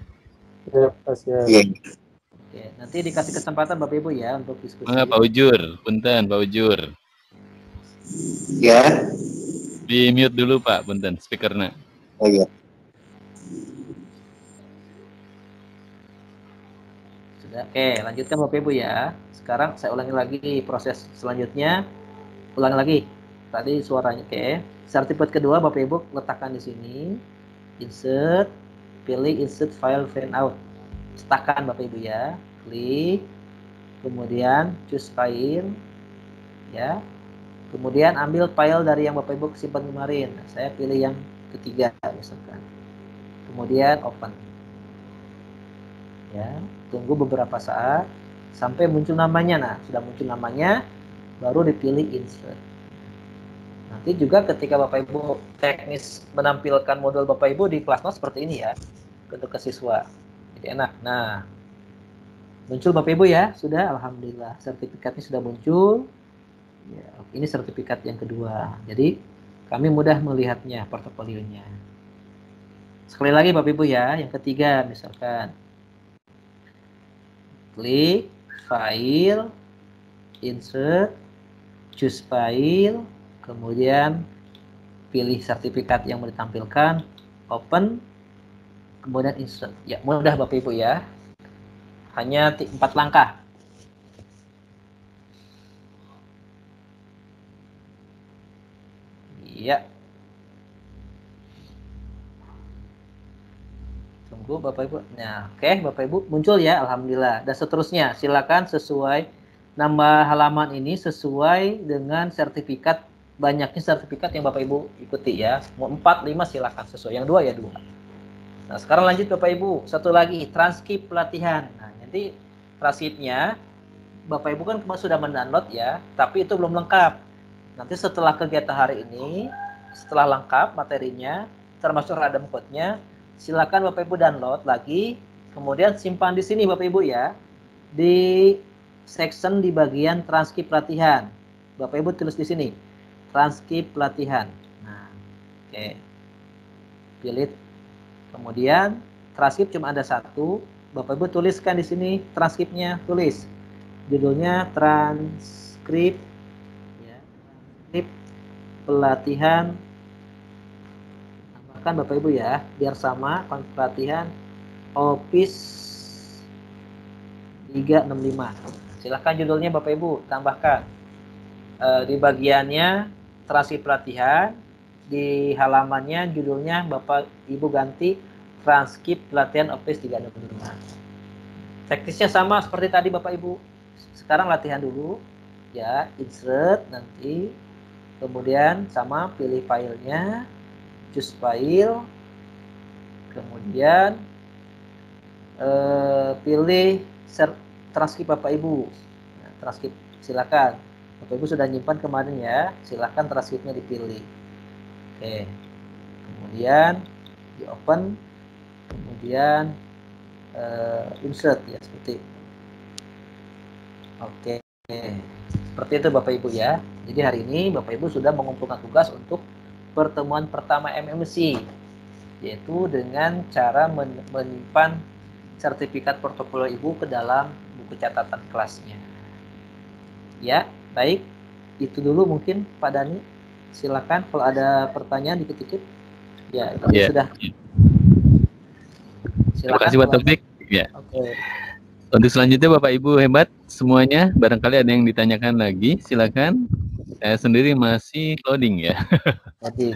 Oke, nanti dikasih kesempatan Bapak Ibu ya untuk diskusi. mangga Pak Ujur, punten Pak Ujur. Ya. Di mute dulu Pak, punten speakernya. Oh iya. Sudah. Oke, lanjutkan Bapak Ibu ya. Sekarang saya ulangi lagi proses selanjutnya. Ulangi lagi. Tadi suaranya. Oke. Sertifikat kedua Bapak Ibu letakkan di sini. Insert, pilih insert file fan out. Letakkan Bapak Ibu ya. Klik. Kemudian choose file. Ya. Kemudian ambil file dari yang Bapak Ibu simpan kemarin. Nah, saya pilih yang ketiga misalkan. Kemudian open. Ya, tunggu beberapa saat sampai muncul namanya. Nah, sudah muncul namanya, baru dipilih insert. Nanti juga ketika Bapak Ibu teknis menampilkan modul Bapak Ibu di kelas seperti ini ya, untuk ke siswa. Jadi enak. Nah, muncul Bapak Ibu ya, sudah, alhamdulillah sertifikatnya sudah muncul. Ya, ini sertifikat yang kedua. Jadi kami mudah melihatnya portofolionya. Sekali lagi Bapak Ibu ya, yang ketiga misalkan. Klik, file, insert, choose file, kemudian pilih sertifikat yang mau ditampilkan, open, kemudian insert. Ya, mudah Bapak Ibu ya. Hanya 4 langkah. Iya. Tunggu Bapak Ibu. Nah, oke Bapak Ibu muncul ya, alhamdulillah. Dan seterusnya, silakan sesuai nama halaman ini sesuai dengan sertifikat, banyaknya sertifikat yang Bapak Ibu ikuti ya. Mau 4, 5 silakan sesuai. Yang 2 ya 2. Nah, sekarang lanjut Bapak Ibu. Satu lagi, transkrip pelatihan. Nah, nanti transkripnya Bapak Ibu kan sudah mendownload ya, tapi itu belum lengkap. Nanti setelah kegiatan hari ini, setelah lengkap materinya, termasuk radam code-nya, silakan Bapak Ibu download lagi, kemudian simpan di sini Bapak Ibu ya, di section di bagian transkrip pelatihan. Bapak Ibu tulis di sini, transkrip pelatihan. Nah, oke. Pilih. Kemudian transkrip cuma ada 1. Bapak Ibu tuliskan di sini transkripnya, tulis. Judulnya transkrip ya, transkrip pelatihan. Tambahkan Bapak Ibu ya, biar sama pelatihan Office 365. Silahkan judulnya Bapak Ibu tambahkan. Di bagiannya transkrip pelatihan, di halamannya judulnya Bapak Ibu ganti transkrip pelatihan Office 365. Teknisnya sama seperti tadi Bapak Ibu. Sekarang latihan dulu ya, insert nanti, kemudian sama pilih filenya, choose file, kemudian pilih transkrip Bapak Ibu. Nah, transkrip silakan. Bapak Ibu sudah nyimpan kemarin ya, silakan transkripnya dipilih. Oke, kemudian di open, kemudian insert ya seperti. Oke, seperti itu Bapak Ibu ya. Jadi hari ini Bapak Ibu sudah mengumpulkan tugas untuk pertemuan pertama MMC, yaitu dengan cara menyimpan sertifikat portofolio Ibu ke dalam buku catatan kelasnya. Ya, baik. Itu dulu mungkin Pak Dani. Silakan kalau ada pertanyaan dikit-dikit. Ya, ini sudah. Silakan. Terima kasih Pak Taufik. Ya. Oke. Untuk selanjutnya Bapak Ibu hebat semuanya. Barangkali ada yang ditanyakan lagi, silakan. Saya sendiri masih loading ya. Jadi,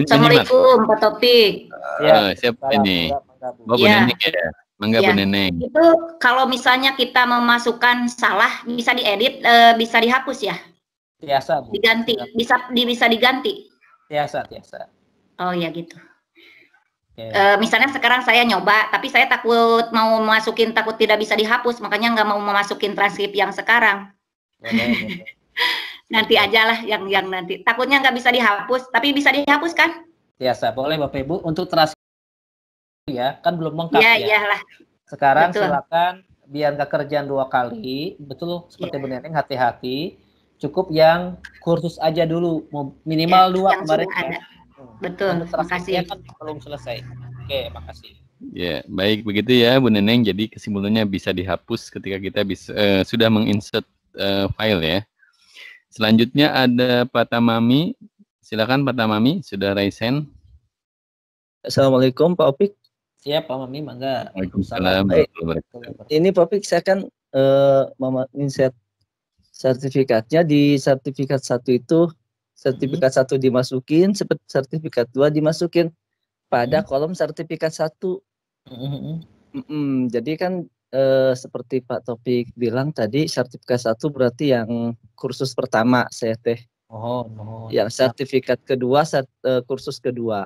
Assalamualaikum Pak Taufik. Ya, siapa ini? Bu Neneng ya. Mangga Bu Neneng. Itu kalau misalnya kita memasukkan salah bisa diedit, bisa dihapus ya? Biasa, Bu. Diganti, bisa diganti. Biasa. Oh ya gitu. Misalnya sekarang saya nyoba, tapi saya takut mau masukin, takut tidak bisa dihapus, makanya nggak mau memasukin transkrip yang sekarang. Boleh. Nanti aja lah yang nanti. Takutnya nggak bisa dihapus, tapi bisa dihapus kan? Biasa, boleh Bapak Ibu. Untuk transkrip ya, kan belum lengkap ya. Iyalah. Sekarang betul. Silakan, biar nggak kerjaan 2 kali, betul seperti Bu Neneng, hati-hati. Cukup yang kursus aja dulu, minimal 2 kemarin ya. Betul, makasih. Kan belum selesai. Oke, makasih. Ya, baik begitu ya Bu Neneng. Jadi kesimpulannya bisa dihapus ketika kita sudah menginsert file ya. Selanjutnya ada Pak Tamami. Silakan Pak Tamami, sudah raise hand. Assalamualaikum Pak Opik. Siap Pak Mami, mangga. Waalaikumsalam warahmatullahi wabarakatuh. Ini Pak Fik, saya kan insert sertifikatnya di sertifikat 1 itu, sertifikat 1 dimasukin, sertifikat 2 dimasukin pada kolom sertifikat 1. Jadi kan seperti Pak Topik bilang tadi, sertifikat 1 berarti yang kursus pertama saya teh. Yang sertifikat kedua kursus kedua.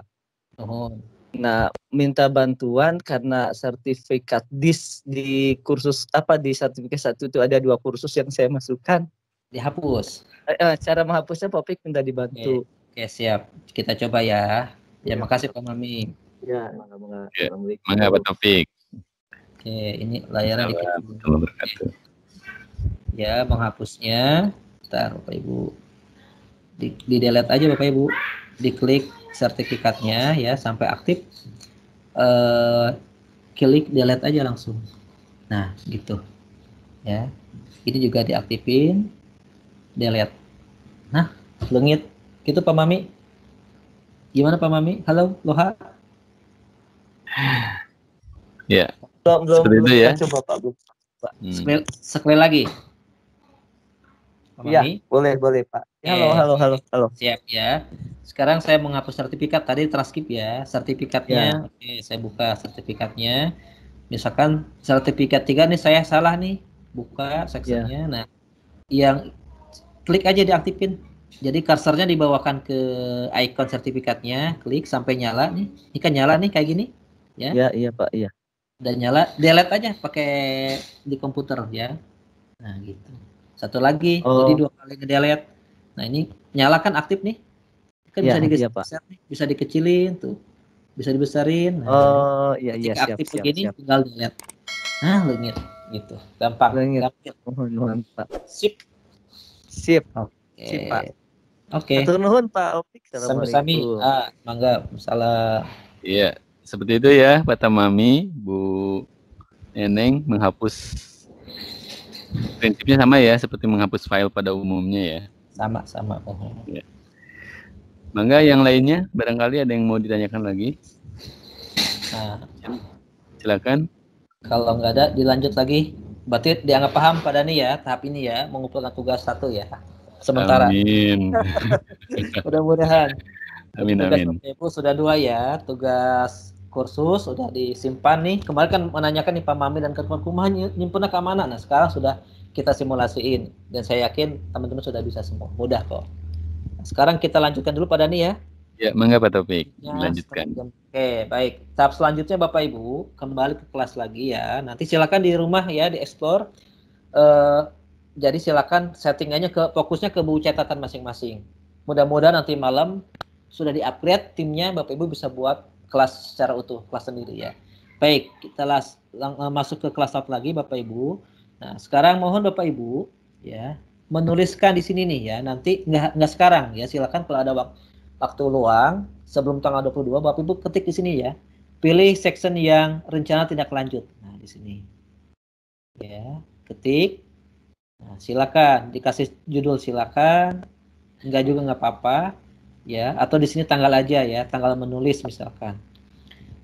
Nah, minta bantuan karena sertifikat di kursus di sertifikat 1 itu ada 2 kursus yang saya masukkan. Dihapus. Cara menghapusnya Pak Fik minta dibantu. Oke, siap. Kita coba ya. Ya, makasih Pak Mami. Ya, Mangga Pak Taufik. Oke, ini layarnya Wabarakatuh. Ya, menghapusnya. Bentar, Bapak Ibu. Di delete aja Bapak Ibu. Diklik sertifikatnya ya sampai aktif. Klik delete aja langsung. Nah, gitu. Ya. Ini juga diaktifin. Delete. Nah, lengit. Gitu Pak Mami. Gimana Pak Mami? Halo, Loha. Ya. Belum itu ya. Coba Pak. Sekali lagi. Iya, boleh Pak. Halo. Siap ya. Sekarang saya menghapus sertifikat tadi transkrip ya. Sertifikatnya. Oke, saya buka sertifikatnya. Misalkan sertifikat 3 nih saya salah nih. Buka seksinya. Nah, yang klik aja diaktifin. Jadi cursornya dibawakan ke icon sertifikatnya, klik sampai nyala nih. Ini kan nyala nih kayak gini, ya. Iya Pak, iya. Dan nyala, delete aja pakai di komputer ya. Nah, gitu. Satu lagi, jadi 2 kali ngedelete. Nah, ini nyala kan aktif nih. Kan bisa digeser nih, bisa dikecilin tuh. Bisa dibesarin. Nah, iya aktif begini tinggal delete. Nah, lengit gitu. Gampang. Mohon Pak. Sip. Sip Pak. Oke. Hatur nuhun Pak Opik. Sami-sami. Mangga, masalah. Iya, seperti itu ya, Pak Tamami, Bu Neneng menghapus. Prinsipnya sama ya, seperti menghapus file pada umumnya ya. Sama. Ya. Mangga yang lainnya, barangkali ada yang mau ditanyakan lagi. Nah, silakan. Kalau nggak ada, dilanjut lagi. Berarti dianggap paham pada nih ya, tahap ini ya, mengumpulkan tugas 1 ya. Sementara. Amin. Mudah-mudahan. Amin. Ibu sudah 2 ya, tugas kursus sudah disimpan nih. Kemarin kan menanyakan nih Pak Mami dan ketua kumah nyimpennya ke mana. Nah, sekarang sudah kita simulasiin dan saya yakin teman-teman sudah bisa semua. Mudah kok. Nah, sekarang kita lanjutkan dulu pada nih ya. Ya, mangga Pak Taufik, lanjutkan. Oke, baik. Tahap selanjutnya Bapak Ibu kembali ke kelas lagi ya. Nanti silakan di rumah ya, di explore. Jadi silakan settingannya fokusnya ke buku catatan masing-masing. Mudah-mudahan nanti malam sudah di-upgrade timnya, Bapak Ibu bisa buat kelas secara utuh, kelas sendiri ya. Baik, kita masuk ke kelas 1 lagi Bapak Ibu. Nah, sekarang mohon Bapak Ibu ya menuliskan di sini nih ya. Nanti nggak sekarang ya, silakan kalau ada waktu luang sebelum tanggal 22 Bapak Ibu ketik di sini ya. Pilih section yang rencana tindak lanjut. Nah, di sini. Ya, ketik. Nah, silakan dikasih judul silakan, enggak juga nggak apa-apa, ya. Atau di sini tanggal aja ya, tanggal menulis misalkan.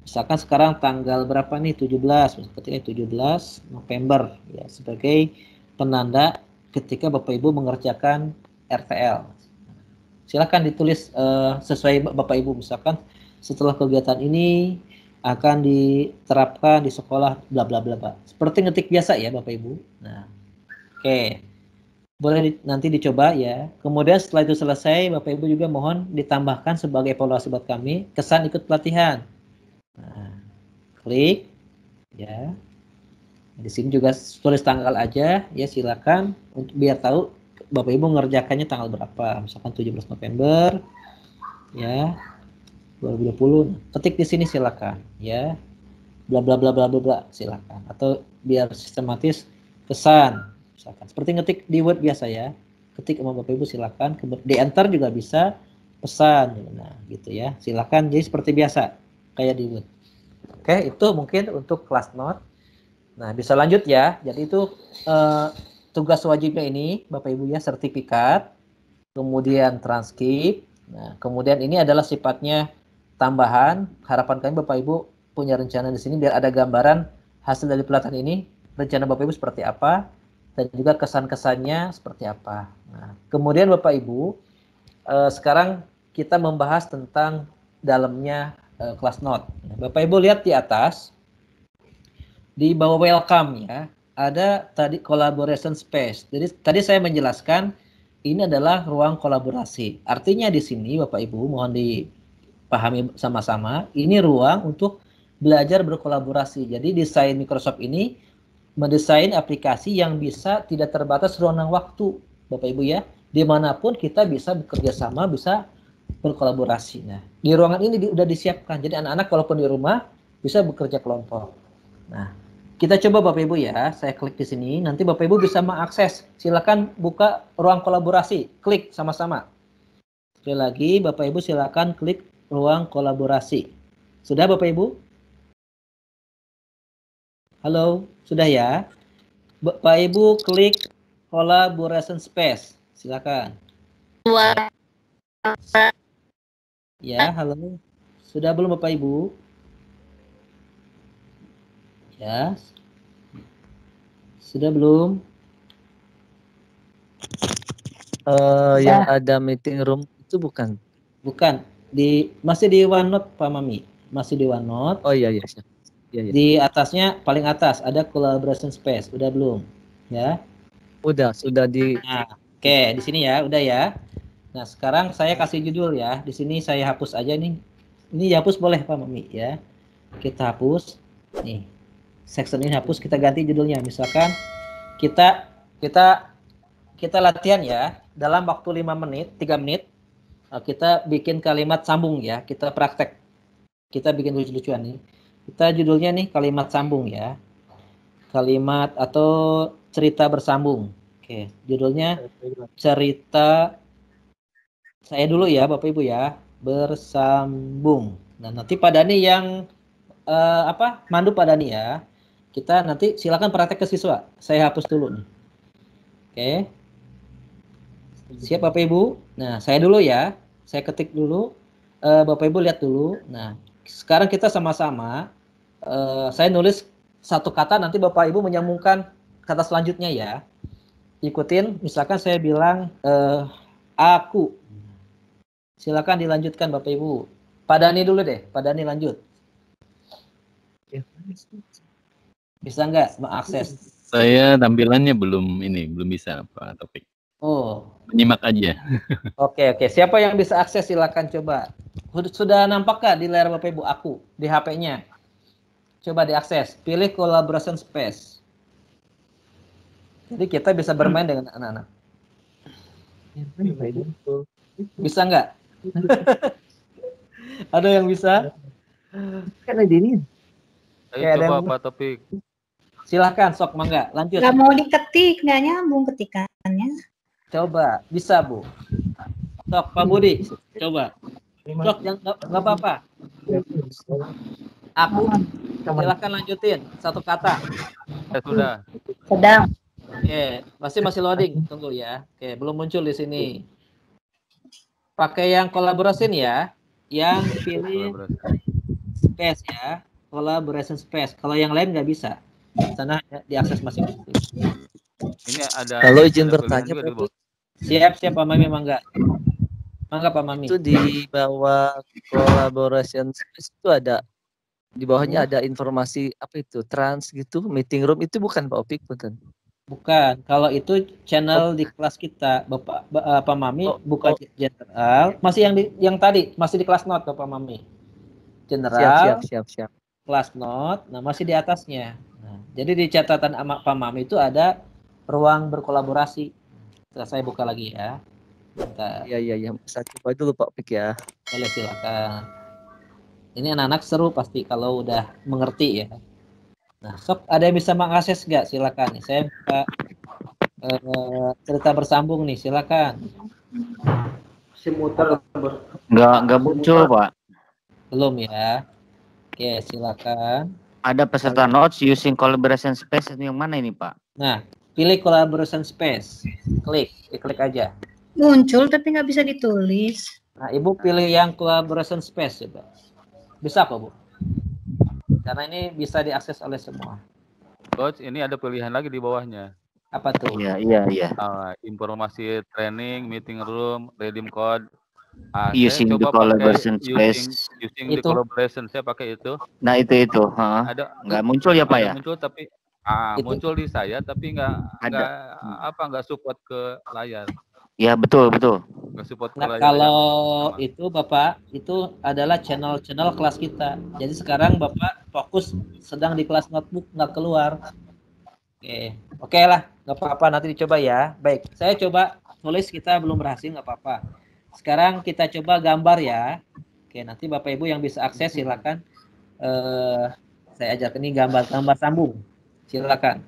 Misalkan sekarang tanggal berapa nih? 17, ketika 17 November ya sebagai penanda ketika Bapak Ibu mengerjakan RTL. Silakan ditulis sesuai Bapak Ibu misalkan setelah kegiatan ini akan diterapkan di sekolah bla bla bla. Seperti ngetik biasa ya Bapak Ibu. Nah. Oke, boleh nanti dicoba ya. Kemudian setelah itu selesai, Bapak Ibu juga mohon ditambahkan sebagai evaluasi buat kami kesan ikut pelatihan. Nah, klik ya. Di sini juga tulis tanggal aja ya, silakan untuk biar tahu Bapak Ibu ngerjakannya tanggal berapa. Misalkan 17 November ya 2020. Ketik di sini silakan ya. Bla bla bla bla bla silakan. Atau biar sistematis kesan. Misalkan seperti ngetik di Word biasa ya, ketik sama Bapak Ibu silakan, di enter juga bisa pesan, nah gitu ya, silakan jadi seperti biasa kayak di Word. Oke, itu mungkin untuk kelas note. Nah bisa lanjut ya, jadi itu tugas wajibnya ini Bapak Ibu ya, sertifikat, kemudian transkrip, nah kemudian ini adalah sifatnya tambahan, harapan kami Bapak Ibu punya rencana di sini biar ada gambaran hasil dari pelatihan ini, rencana Bapak Ibu seperti apa, dan juga kesan-kesannya seperti apa. Nah, kemudian Bapak Ibu, sekarang kita membahas tentang dalamnya kelas note. Bapak Ibu lihat di atas, di bawah welcome ya, ada tadi collaboration space. Jadi tadi saya menjelaskan ini adalah ruang kolaborasi. Artinya di sini Bapak Ibu mohon dipahami sama-sama, ini ruang untuk belajar berkolaborasi. Jadi desain Microsoft ini mendesain aplikasi yang bisa tidak terbatas ruang dan waktu, Bapak Ibu ya. Dimanapun kita bisa bekerja sama, bisa berkolaborasi. Nah, di ruangan ini sudah disiapkan. Jadi anak-anak walaupun di rumah bisa bekerja kelompok. Nah, kita coba Bapak Ibu ya. Saya klik di sini. Nanti Bapak Ibu bisa mengakses. Silakan buka ruang kolaborasi. Klik sama-sama. Sekali lagi, Bapak Ibu silakan klik ruang kolaborasi. Sudah Bapak Ibu? Halo, sudah ya? Bapak Ibu klik collaboration space. Silakan. Ya, halo. Sudah belum Bapak Ibu? Ya. Sudah belum? Yang ada meeting room itu bukan? Bukan. Masih di OneNote Pak Mami. Masih di OneNote. Oh iya. Iya. Di atasnya paling atas ada collaboration space. Udah belum? Ya. Sudah di. Nah, oke, di sini ya, udah ya. Nah, sekarang saya kasih judul ya. Di sini saya hapus aja nih. Ini dihapus boleh Pak Mami ya. Kita hapus. Nih. Section ini hapus, kita ganti judulnya. Misalkan kita latihan ya. Dalam waktu 5 menit, 3 menit kita bikin kalimat sambung ya. Kita praktek. Kita bikin lucu-lucuan nih. Kita judulnya nih kalimat sambung ya. Kalimat atau cerita bersambung. Oke, judulnya cerita saya dulu ya Bapak Ibu ya, bersambung. Nah, nanti Pak Dani yang mandu Pak Dani ya. Kita nanti silakan praktek ke siswa. Saya hapus dulu nih. Oke. Siap Bapak Ibu? Nah, saya dulu ya. Saya ketik dulu. Bapak Ibu lihat dulu. Nah, sekarang kita sama-sama saya nulis satu kata, nanti Bapak Ibu menyambungkan kata selanjutnya ya. Ikutin, misalkan saya bilang aku. Silakan dilanjutkan Bapak Ibu. Pak Dani dulu deh, Pak Dani lanjut. Bisa nggak mengakses? Saya tampilannya belum bisa Pak Taufik. Oh. Menyimak aja. Oke. Siapa yang bisa akses silakan coba. Sudah nampakkah di layar Bapak Ibu aku di HP-nya? Coba diakses. Pilih collaboration space. Jadi kita bisa bermain dengan anak-anak. Bisa nggak? Ada yang bisa? Kan ada ini. Ayo coba Pak Topik. Silahkan, sok mangga, lanjut. Nggak mau diketik, nggak nyambung ketikannya. Coba, bisa Bu. Sok Pak Budi, coba. Sok, nggak apa-apa. Aku, silahkan lanjutin satu kata. Sudah. Sedang. Oke, masih loading, tunggu ya. Oke, belum muncul di sini. Pakai yang kolaborasi ya, yang pilih space ya, collaboration space. Kalau yang lain nggak bisa, sana diakses masing-masing. Ini ada. Kalau izin bertanya, siap Pak Mami, mangga Pak Mami. Itu di bawah collaboration space itu ada, di bawahnya ada informasi apa itu, trans gitu, meeting room itu bukan Pak Opik, bukan? Bukan, kalau itu channel di kelas kita, Pak Mami buka general, masih yang tadi masih di kelas note Bapak Mami. General. Siap. Kelas note, nah masih di atasnya. Nah, jadi di catatan Pak Mami itu ada ruang berkolaborasi. Saya buka lagi ya. Bentar. Iya. Saya coba dulu Pak Opik ya. Boleh silakan. Ini anak-anak seru pasti kalau udah mengerti ya. Nah, sok ada yang bisa mengakses nggak? Silakan nih. Saya buka cerita bersambung nih, silakan. Muter. Nggak muncul Pak. Belum ya. Oke, silakan. Ada peserta notes using collaboration space yang mana ini Pak? Nah, pilih collaboration space. Klik aja. Muncul tapi nggak bisa ditulis. Nah, Ibu pilih yang collaboration space coba. Bisa apa Bu? karena ini bisa diakses oleh semua. Coach, ini ada pilihan lagi di bawahnya. Apa tuh? Iya. Informasi training, meeting room, redeem code. Using saya the coba collaboration pakai space. using the collaboration, saya pakai itu. Nah itu. Ada Nggak muncul ya Pak ya? Muncul tapi muncul di saya tapi nggak support ke layar. Ya betul. Nggak support ke Nah, layar. kalau itu Bapak, itu adalah channel kelas kita. Jadi sekarang Bapak fokus sedang di kelas notebook, nggak keluar. Oke lah, nggak apa-apa, nanti dicoba ya. Baik, saya coba tulis, kita belum berhasil, nggak apa-apa. Sekarang kita coba gambar ya. Oke, nanti Bapak Ibu yang bisa akses silakan. Saya ajarkan ini gambar sambung. Silakan.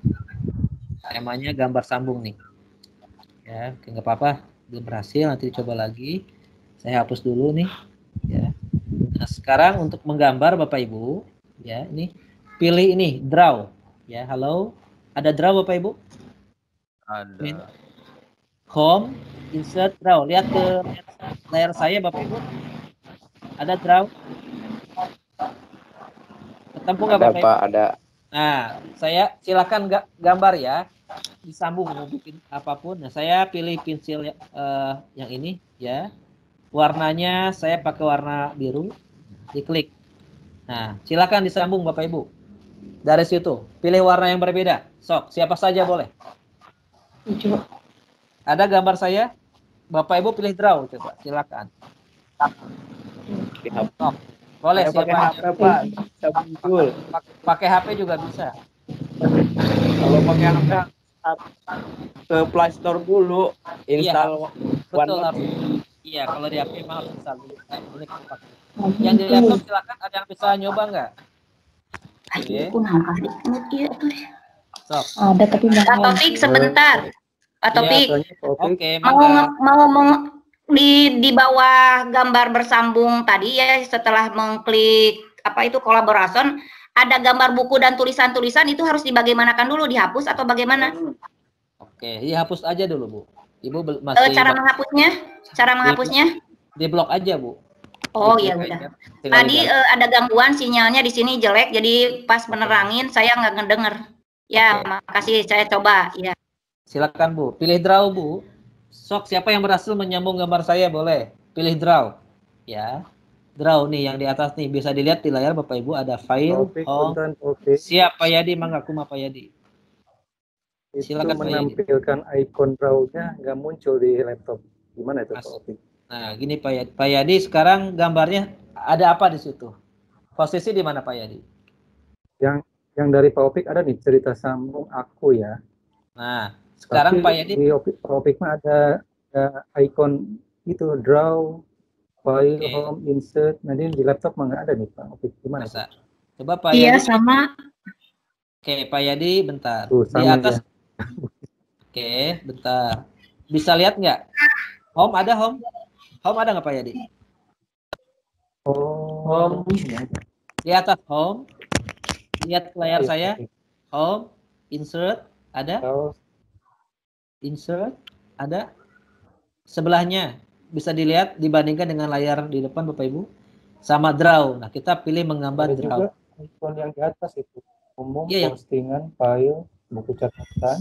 Temanya gambar sambung nih. Ya, oke, nggak apa-apa, belum berhasil, nanti dicoba lagi. Saya hapus dulu nih. Ya. Nah, sekarang untuk menggambar Bapak Ibu, ya ini pilih ini draw. Ya, halo. Ada draw Bapak Ibu? Ada. Home, insert, draw. Lihat ke layar saya Bapak Ibu. Ada draw? Ketemu nggak Bapak Ibu? Ada. Nah, saya silakan gambar ya. Disambung mau bikin apapun. Nah, saya pilih pensil yang ini ya. Warnanya saya pakai warna biru. Diklik. Nah, silakan disambung Bapak Ibu. Dari situ, pilih warna yang berbeda. Sok, siapa saja boleh. Ada gambar saya? Bapak Ibu pilih draw coba, silakan. Sok. Boleh siapa aja. Pak, bisa muncul. Pakai HP juga bisa. Kalau pakai HP ke Play Store dulu, install OneNote. Iya, kalau di HP mau install dulu. Yang di laptop silakan, ada yang bisa nyoba nggak? Oke. Ada tapi Pak Taufik sebentar. Pak Taufik. Oke, mau di bawah gambar bersambung tadi ya, setelah mengklik kolaborasi, ada gambar buku dan tulisan-tulisan, itu harus dibagaimanakan dulu, dihapus atau bagaimana? Oke, dihapus aja dulu Bu. Ibu masih cara menghapusnya? Di blok aja Bu. Oh iya udah. Tadi ada gangguan sinyalnya di sini jelek, jadi pas menerangin saya nggak ngedenger. Ya, makasih, saya coba ya. Silakan Bu, pilih draw Bu. Sok, siapa yang berhasil menyambung gambar saya boleh pilih draw. Ya. Draw nih yang di atas nih, bisa dilihat di layar Bapak Ibu ada file. Siap Pak Yadi, mengaku Pak Yadi. Silakan menampilkan icon draw-nya nggak muncul di laptop. Gimana itu Pak Opik? Nah, gini Pak Yadi, sekarang gambarnya ada apa di situ? Posisi di mana Pak Yadi? Yang dari Pak Opik ada nih cerita sambung aku ya. Nah, sekarang Pak Yadi di Pak Opik mah ada icon itu draw, file, home, insert. Nanti di laptop mah nggak ada nih Pak Opik. Gimana? Coba Pak Yadi. Iya sama. Oke, Pak Yadi bentar. Di atas. Ya. Oke, bentar. Bisa lihat nggak? Home ada home? Home ada nggak Pak Yadi? Home. Di atas home. Lihat layar saya. Home, insert, ada? Insert, ada? Sebelahnya bisa dilihat dibandingkan dengan layar di depan Bapak Ibu. Sama draw. Nah, kita pilih menggambar draw. Icon yang di atas itu. Umum, postingan, file, buku catatan.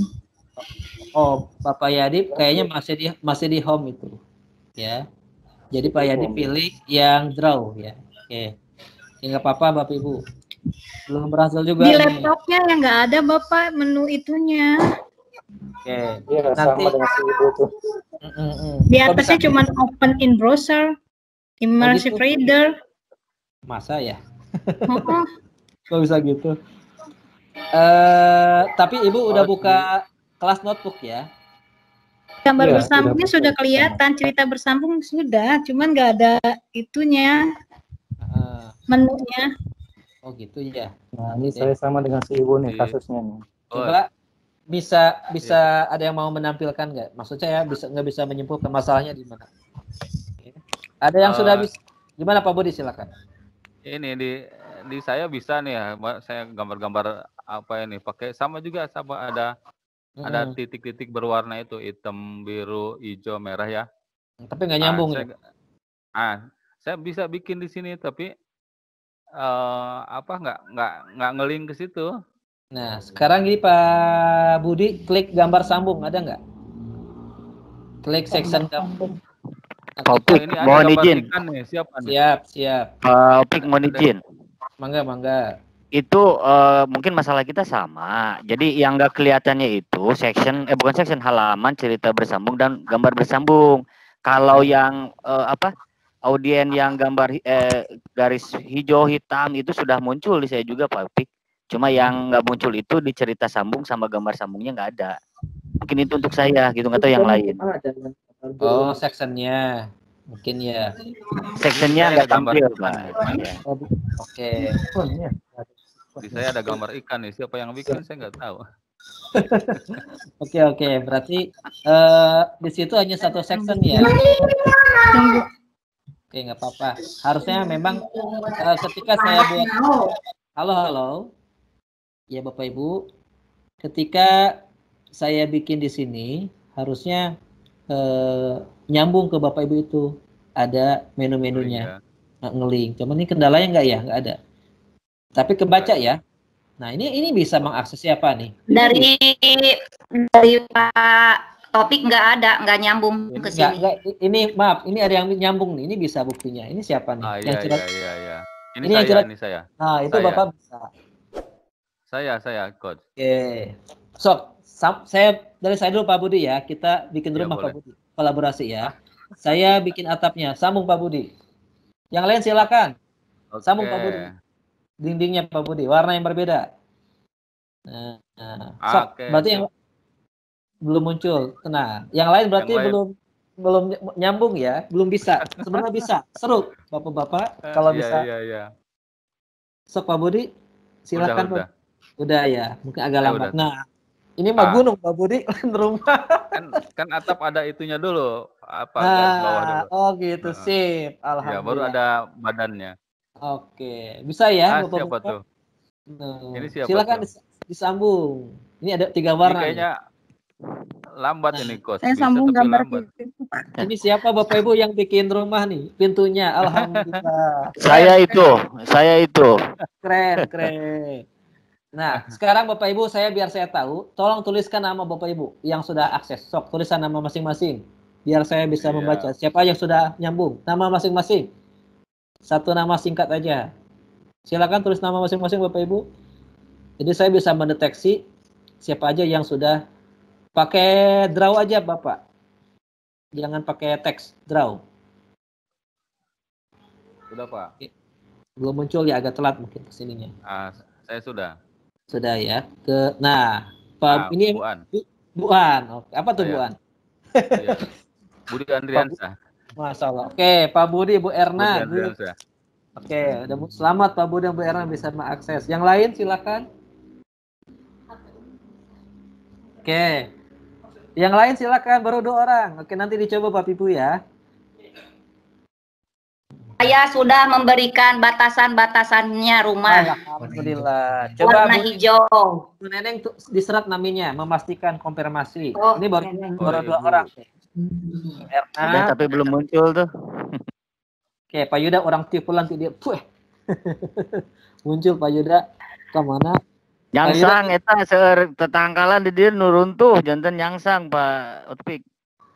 Oh, Bapak Yadi kayaknya masih di home itu. Ya. Jadi Pak Yadi pilih yang draw ya. Oke. Nggak apa-apa Bapak Ibu. Belum berhasil juga. Di laptopnya yang nggak ada Bapak menu itunya. Oke. Iya, sama dengan si Ibu tuh. Di atasnya cuma open in browser, immersive reader. Masa ya? Kok bisa gitu? Tapi Ibu udah buka kelas notebook ya? Gambar bersambungnya sudah kelihatan, cerita bersambung sudah, cuman nggak ada itunya, menunya. Oh gitu ya. Nah ini saya sama dengan si Ibu nih kasusnya nih. Coba bisa ada yang mau menampilkan nggak? Maksud saya nggak bisa menyimpulkan masalahnya di mana? Ada yang sudah bisa? Gimana Pak Budi, silakan. Ini di saya bisa nih ya, saya gambar-gambar apa ini pakai sama ada titik-titik berwarna itu hitam, biru, hijau, merah ya. Tapi nggak nyambung ya. Saya bisa bikin di sini tapi nggak ngeling ke situ. Nah, sekarang ini Pak Budi klik gambar sambung, ada nggak? Klik section sambung. Topik, Ini ada mohon gambar izin. ikan nih, siapa nih? Siap. Topik, mohon izin. Mangga. Itu mungkin masalah kita sama. Jadi yang nggak kelihatannya itu bukan section, halaman cerita bersambung dan gambar bersambung. Kalau yang audien yang gambar garis hijau hitam itu sudah muncul di saya juga Pak Pik. Cuma yang nggak muncul itu di cerita sambung sama gambar sambungnya nggak ada. Mungkin itu untuk saya gitu, nggak tahu yang lain. Oh, sectionnya mungkin ya. Sectionnya nggak tampil Pak. Oke. Di saya ada gambar ikan nih. Siapa yang bikin saya nggak tahu. Oke. Berarti di situ hanya satu section ya. Oke, nggak apa-apa. Harusnya memang ketika saya buat halo. Ya Bapak Ibu, ketika saya bikin di sini harusnya nyambung ke Bapak Ibu itu ada menu-menunya, ngelink. Cuman ini kendalanya nggak ada. Tapi kebaca ya. Nah ini bisa mengakses siapa nih? Dari Pak Topik nggak nyambung ke sini. Ini maaf, ini ada yang nyambung nih. Ini bisa buktinya. Ini siapa nih? Iya. Ini saya. Nah itu saya. Bapak bisa. Saya coach. Oke. Dari saya dulu Pak Budi ya. Kita bikin rumah Pak Budi. Kolaborasi ya. Saya bikin atapnya. Sambung Pak Budi. Yang lain silakan. Sambung Pak Budi. Dindingnya Pak Budi. Warna yang berbeda. Berarti yang belum muncul. Nah, yang lain berarti belum nyambung ya. Belum bisa. Sebenarnya bisa. Seru Bapak-bapak kalau bisa. Iya. Sok Pak Budi. Silakan. Udah ya, mungkin agak lambat. Udah. Nah, ini mah gunung Pak Budi, rumah. Kan atap ada itunya dulu, bawah dulu. Oh gitu, sip. Alhamdulillah. Ya, baru ada badannya. Oke, bisa ya Bapak siapa tuh? Ini siapa silakan tuh? Disambung. Ini ada 3 warna. Ini kayaknya lambat ini Coach. Saya sambung gambar itu. Ini siapa Bapak Ibu yang bikin rumah nih? Pintunya, alhamdulillah. Saya itu. Keren. Nah, sekarang Bapak Ibu biar saya tahu, tolong tuliskan nama Bapak Ibu yang sudah akses. Sok tulisan nama masing-masing. Biar saya bisa membaca siapa yang sudah nyambung. Nama masing-masing. Satu nama singkat aja. Silakan tulis nama masing-masing Bapak Ibu. Jadi saya bisa mendeteksi siapa aja yang sudah pakai draw aja Bapak. Jangan pakai teks, draw. Sudah Pak. Belum muncul ya, agak telat mungkin kesininya. Saya sudah. Sudah ya. Pak ini Buan. Oke, apa tuh Buan? Iya. Budi Andriansa. Masalah. Oke, Pak Budi, Bu Erna. Oke, selamat Pak Budi dan Bu Erna bisa mengakses. Yang lain silakan. Oke. Yang lain silakan, baru 2 orang. Oke, nanti dicoba Bapak Ibu ya. Saya sudah memberikan batasan-batasannya rumah. Alhamdulillah. Coba warna hijau. Bu Neneng diserat namanya, memastikan konfirmasi. Ini baru 2 orang. Udah, tapi belum muncul tuh. Oke, Pak Yuda orang tipulan dia. Muncul Pak Yuda. Kemana? Nyangsang eta tetangkalan di dia nurun tuh jantan nyangsang Pak Utpik.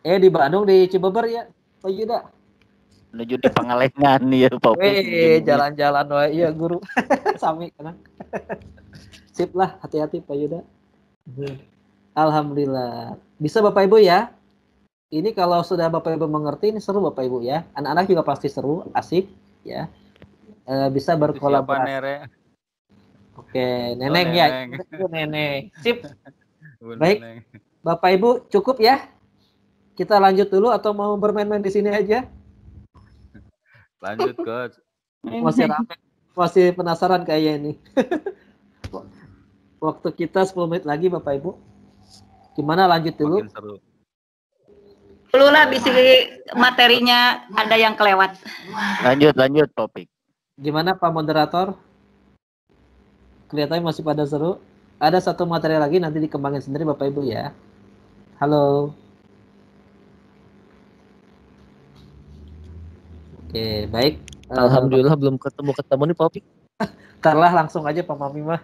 Di Bandung di Cibeber ya, Pak Yuda. Menuju di Pangalengan nih ya Pak. Jalan-jalan wae iya guru. Sami kan. Sip lah, hati-hati Pak Yuda. Alhamdulillah. Bisa Bapak Ibu ya? Ini kalau sudah Bapak Ibu mengerti ini seru Bapak Ibu ya. Anak-anak juga pasti seru, asik ya. Bisa berkolaborasi. Oke, Neneng ya. Neneng. Sip. Baik. Bapak Ibu cukup ya? Kita lanjut dulu atau mau bermain-main di sini aja? Lanjut Coach. Masih penasaran kayaknya ini. Waktu kita 10 menit lagi Bapak Ibu. Gimana lanjut dulu? Makin seru. Dulu lah bisi materinya ada yang kelewat. Lanjut topik. Gimana Pak Moderator? Kelihatannya masih pada seru. Ada 1 materi lagi nanti dikembangin sendiri Bapak Ibu ya. Halo. Oke, baik. Alhamdulillah belum ketemu nih Pak Opik. Ntarlah langsung aja Pak Mami mah.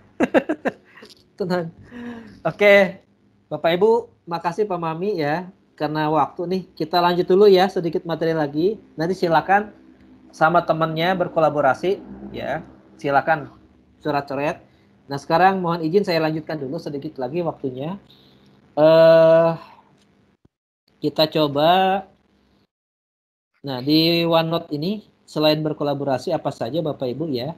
Tenang. Oke, Bapak Ibu, makasih Pak Mami ya. Karena waktu nih, kita lanjut dulu ya sedikit materi lagi. Nanti silakan sama temannya berkolaborasi ya. Silakan coret-coret. Nah, sekarang mohon izin saya lanjutkan dulu sedikit lagi waktunya. Kita coba. Nah, di OneNote ini selain berkolaborasi apa saja Bapak Ibu ya.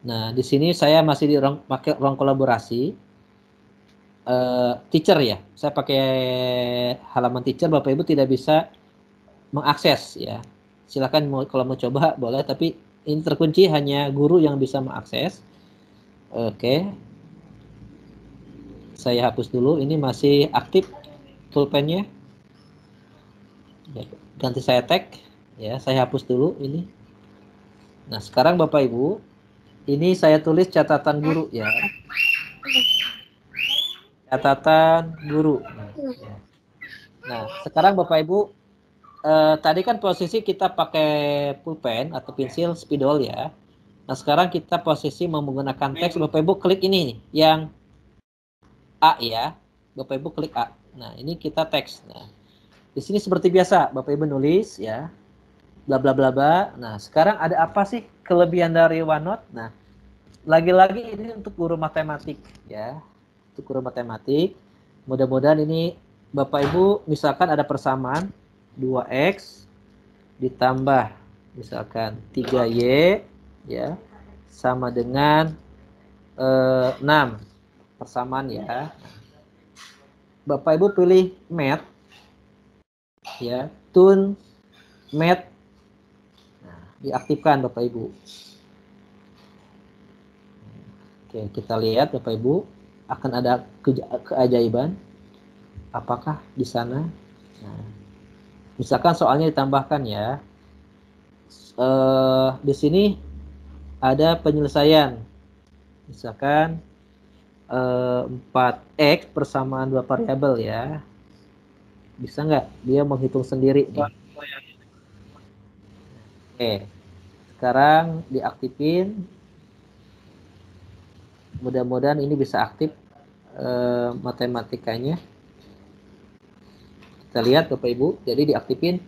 Nah, di sini saya masih pakai ruang kolaborasi. Teacher ya. Saya pakai halaman teacher, Bapak Ibu tidak bisa mengakses ya. Silakan kalau mau coba boleh, tapi ini terkunci hanya guru yang bisa mengakses. Oke. Saya hapus dulu, ini masih aktif pulpennya. Ganti saya tag ya, saya hapus dulu ini. Nah, sekarang Bapak Ibu, ini saya tulis catatan guru ya. Catatan guru. Nah, sekarang Bapak Ibu, tadi kan posisi kita pakai pulpen atau pensil spidol ya. Nah, sekarang kita posisi menggunakan teks. Bapak Ibu klik ini nih, yang A ya. Bapak Ibu klik A. Nah, ini kita teks. Nah, di sini seperti biasa, Bapak Ibu nulis ya. Bla bla bla bla. Nah, sekarang ada apa sih kelebihan dari OneNote? Nah, lagi-lagi ini untuk guru matematik ya. Untuk guru matematik. Mudah-mudahan ini Bapak Ibu misalkan ada persamaan 2x ditambah misalkan 3y ya sama dengan 6 persamaan ya. Bapak Ibu pilih math ya, tune math. Nah, diaktifkan Bapak Ibu. Oke, kita lihat Bapak Ibu akan ada keajaiban. Apakah di sana? Nah, misalkan soalnya ditambahkan ya. Di sini ada penyelesaian. Misalkan 4x persamaan 2 variabel ya. Bisa nggak dia menghitung sendiri nih? Oke. Sekarang diaktifin. Mudah-mudahan ini bisa aktif matematikanya. Kita lihat Bapak Ibu, jadi diaktifin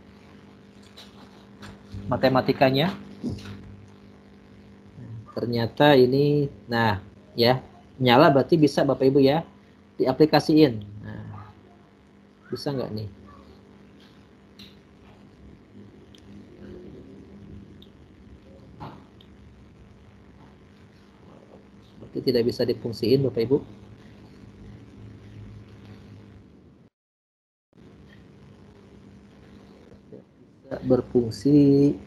matematikanya. Ternyata ini, nah ya, nyala berarti bisa Bapak Ibu ya, diaplikasiin. Nah, bisa nggak nih? Seperti tidak bisa difungsiin Bapak Ibu. Berfungsi.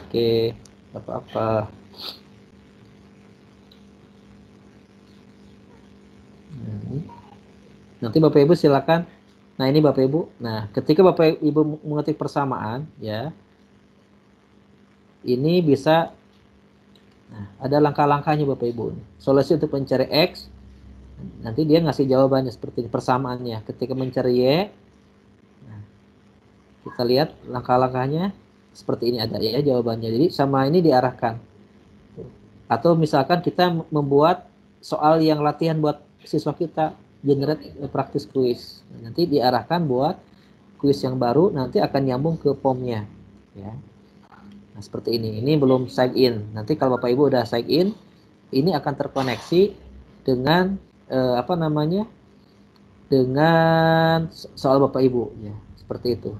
Oke, apa-apa. Nanti Bapak Ibu silakan. Nah, ini Bapak Ibu. Nah, ketika Bapak Ibu mengetik persamaan ya. Ini bisa ada langkah-langkahnya Bapak Ibu. Solusi untuk mencari X. Nanti dia ngasih jawabannya seperti ini, persamaannya. Ketika mencari Y, kita lihat langkah-langkahnya seperti ini ada ya jawabannya. Jadi sama ini diarahkan. Atau misalkan kita membuat soal yang latihan buat siswa kita, generate practice quiz. Nanti diarahkan buat quiz yang baru, nanti akan nyambung ke POM-nya. Ya. Nah, seperti ini. Ini belum sign in. Nanti kalau Bapak Ibu udah sign in, ini akan terkoneksi dengan dengan soal Bapak Ibu. Ya, seperti itu.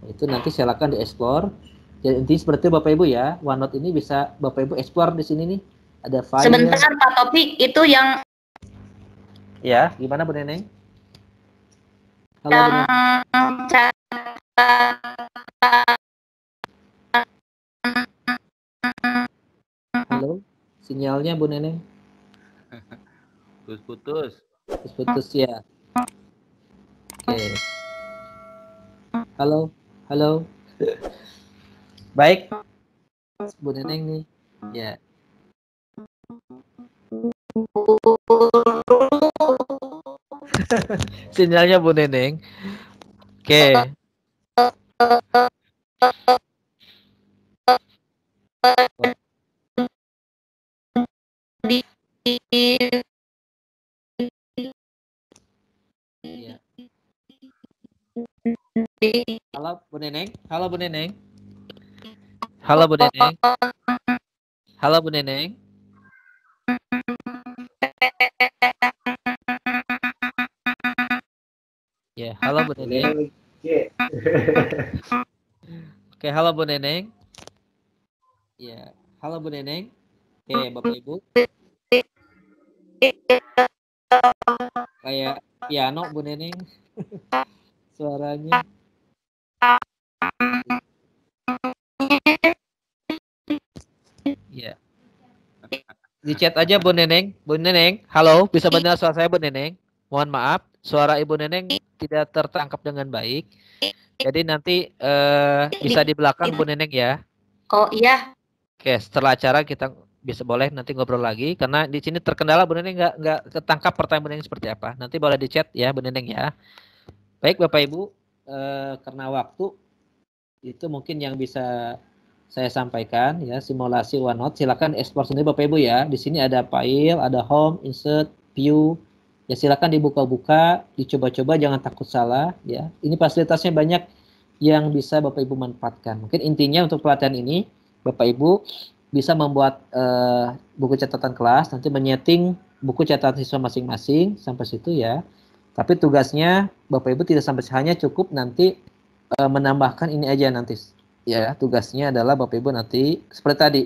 Itu nanti silakan dieksplor. Jadi intinya seperti Bapak Ibu ya, OneNote ini bisa Bapak Ibu eksplor di sini nih. Ada file. Sebentar Pak Topik, itu yang ya, gimana Bu Neneng? Halo, yang halo, sinyalnya Bu Neneng? Putus-putus. Putus-putus ya. Oke. Halo, halo. Baik, Bu Neneng nih. Ya. Sinyalnya Bu Neneng. Oke. Ya. Halo Bu Neneng. Halo Bu Neneng. Halo Bu Neneng. Halo Bu Neneng. Ya, halo Bu Neneng. Oke, halo Bu Neneng. Ya, halo Bu Neneng. Oke, Bapak Ibu. Kayak piano Bu Neneng. Suaranya. Ya. Di chat aja Bu Neneng. Bu Neneng, halo, bisa mendengar suara saya Bu Neneng? Mohon maaf, suara Ibu Neneng tidak tertangkap dengan baik. Jadi nanti bisa di belakang Bu Neneng ya. Oh iya. Oke, setelah acara kita bisa boleh nanti ngobrol lagi karena di sini terkendala Bu Neneng nggak ketangkap pertanyaan Bu Neneng seperti apa. Nanti boleh di chat ya Bu Neneng ya. Baik Bapak Ibu, karena waktu itu mungkin yang bisa saya sampaikan ya, simulasi OneNote. Silakan ekspor sendiri Bapak Ibu ya. Di sini ada file, ada home, insert, view. Ya silakan dibuka-buka, dicoba-coba, jangan takut salah ya. Ini fasilitasnya banyak yang bisa Bapak Ibu manfaatkan. Mungkin intinya untuk pelatihan ini Bapak Ibu bisa membuat buku catatan kelas, nanti menyeting buku catatan siswa masing-masing sampai situ ya. Tapi tugasnya Bapak Ibu tidak sampai hanya cukup nanti menambahkan ini aja nanti. Ya, tugasnya adalah Bapak Ibu nanti seperti tadi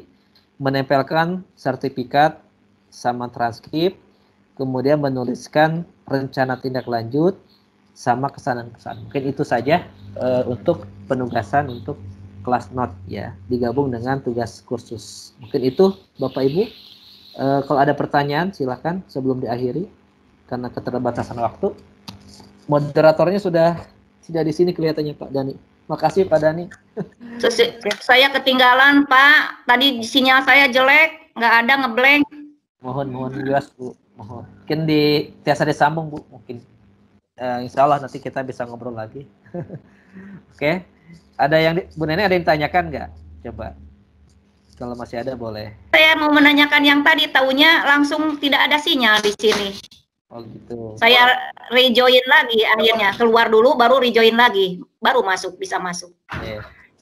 menempelkan sertifikat sama transkrip, kemudian menuliskan rencana tindak lanjut sama kesan-kesan. Mungkin itu saja untuk penugasan untuk kelas not ya, digabung dengan tugas kursus. Mungkin itu Bapak Ibu. Kalau ada pertanyaan silakan sebelum diakhiri karena keterbatasan waktu. Moderatornya sudah tidak di sini kelihatannya Pak Dani. Makasih Pak Dani. Saya ketinggalan Pak. Tadi sinyal saya jelek, nggak ada ngeblank. Mohon jelas Bu. Mohon. Mungkin tiasa disambung Bu. Mungkin. Insya Allah nanti kita bisa ngobrol lagi. Oke. Ada yang Bu Nenek ada yang ditanyakan nggak? Coba. Kalau masih ada boleh. Saya mau menanyakan yang tadi, taunya langsung tidak ada sinyal di sini. Oh gitu. Saya rejoin lagi akhirnya, keluar dulu baru rejoin lagi, baru bisa masuk.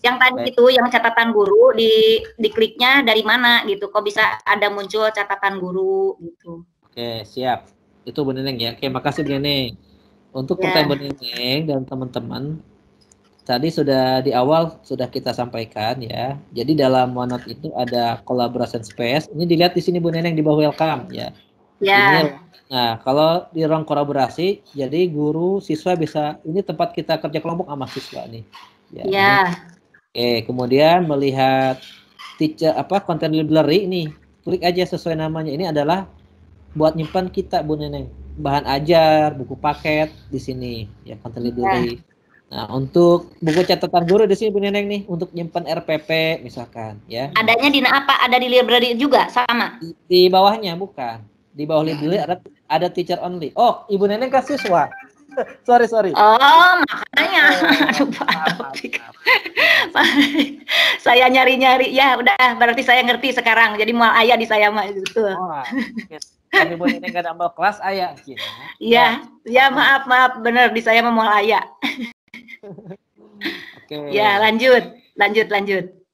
Yang tadi itu yang catatan guru dikliknya dari mana gitu, kok bisa ada muncul catatan guru gitu. Oke, siap. Itu Bu Neneng ya. Oke, makasih Bu Neneng. Untuk pertanyaan Bu Neneng dan teman-teman, tadi sudah di awal sudah kita sampaikan ya. Jadi dalam OneNote itu ada collaboration space. Ini dilihat di sini Bu Neneng di bawah welcome ya. Ya. Nah, kalau di ruang kolaborasi, jadi guru siswa bisa, ini tempat kita kerja kelompok sama siswa nih. Ya. Oke, kemudian melihat teacher content library ini, klik aja sesuai namanya. Ini adalah buat nyimpan kita Bu Neneng, bahan ajar, buku paket di sini ya, content library. Nah, untuk buku catatan guru di sini Bu Neneng nih, untuk nyimpan RPP misalkan ya. Adanya di apa? Ada di library juga sama? Di bawahnya bukan. Di bawah library ada teacher only. Oh, Ibu Neneng kan siswa. sorry. Oh, makanya. Aduh, Pak. Saya nyari-nyari. Ya, udah berarti saya ngerti sekarang. Jadi mau ayah di saya mah gitu. Oh, kalau Ibu Neneng gak nambah kelas ayah. Iya, ya maaf bener di saya mau ayah. Oke. Ya, lanjut.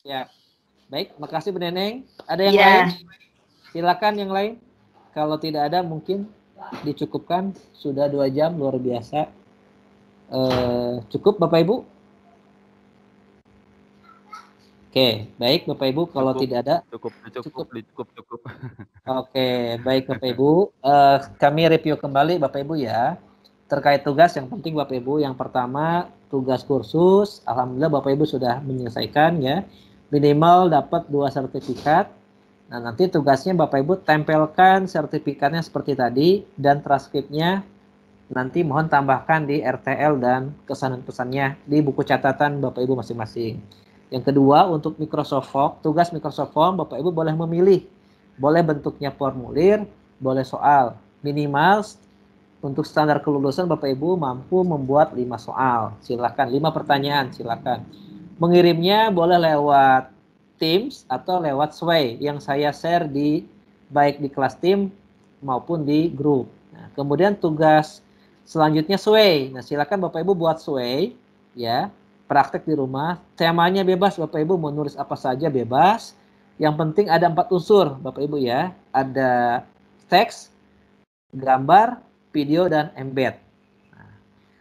Ya. Baik, makasih Bu Neneng. Ada yang lain? Silakan yang lain. Kalau tidak ada mungkin dicukupkan, sudah 2 jam, luar biasa. Cukup Bapak Ibu? Oke, baik Bapak Ibu, kalau tidak ada cukup. Oke, baik Bapak Ibu, kami review kembali Bapak Ibu ya, terkait tugas yang penting Bapak Ibu. Yang pertama, tugas kursus, alhamdulillah Bapak Ibu sudah menyelesaikan ya, minimal dapat 2 sertifikat. Nah, nanti tugasnya Bapak Ibu tempelkan sertifikatnya seperti tadi, dan transkripnya nanti mohon tambahkan di RTL dan kesan-pesannya di buku catatan Bapak Ibu masing-masing. Yang kedua, untuk Microsoft Form, tugas Microsoft Form Bapak Ibu boleh memilih, boleh bentuknya formulir, boleh soal. Minimal untuk standar kelulusan Bapak Ibu mampu membuat 5 soal. Silakan, 5 pertanyaan silakan. Mengirimnya boleh lewat Teams atau lewat Sway yang saya share baik di kelas tim maupun di grup. Nah, kemudian tugas selanjutnya sway. Nah, silakan Bapak Ibu buat sway ya. Praktek di rumah. Temanya bebas, Bapak Ibu mau nulis apa saja bebas. Yang penting ada 4 unsur Bapak Ibu ya. Ada teks, gambar, video, dan embed. Nah,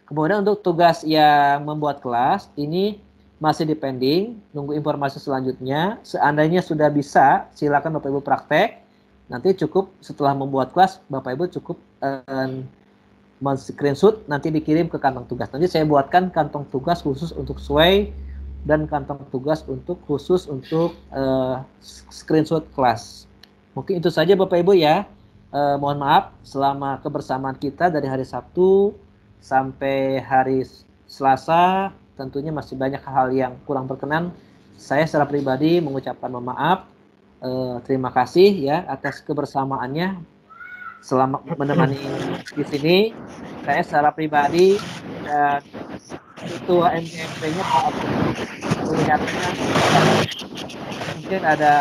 kemudian untuk tugas yang membuat kelas ini masih depending, nunggu informasi selanjutnya. Seandainya sudah bisa, silakan Bapak Ibu praktek. Nanti cukup setelah membuat kelas, Bapak Ibu cukup men-screenshot, nanti dikirim ke kantong tugas. Nanti saya buatkan kantong tugas khusus untuk sway dan kantong tugas khusus untuk screenshot kelas. Mungkin itu saja Bapak Ibu ya. Mohon maaf selama kebersamaan kita dari hari Sabtu sampai hari Selasa tentunya masih banyak hal yang kurang berkenan. Saya secara pribadi mengucapkan mohon maaf. Terima kasih ya atas kebersamaannya selama menemani di sini. Saya secara pribadi dan ketua MGMP-nya Pak Abdul kelihatannya mungkin ada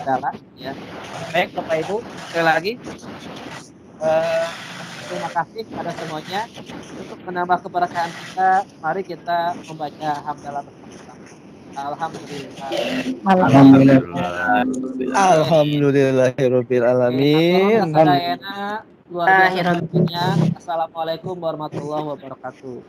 kendala ya. Baik Bapak Ibu, sekali lagi terima kasih pada semuanya. Untuk menambah keberkahan kita, mari kita membaca hamdalah bersama-sama. Alhamdulillahirabbil alamin. Luar biasa. Assalamualaikum warahmatullahi wabarakatuh.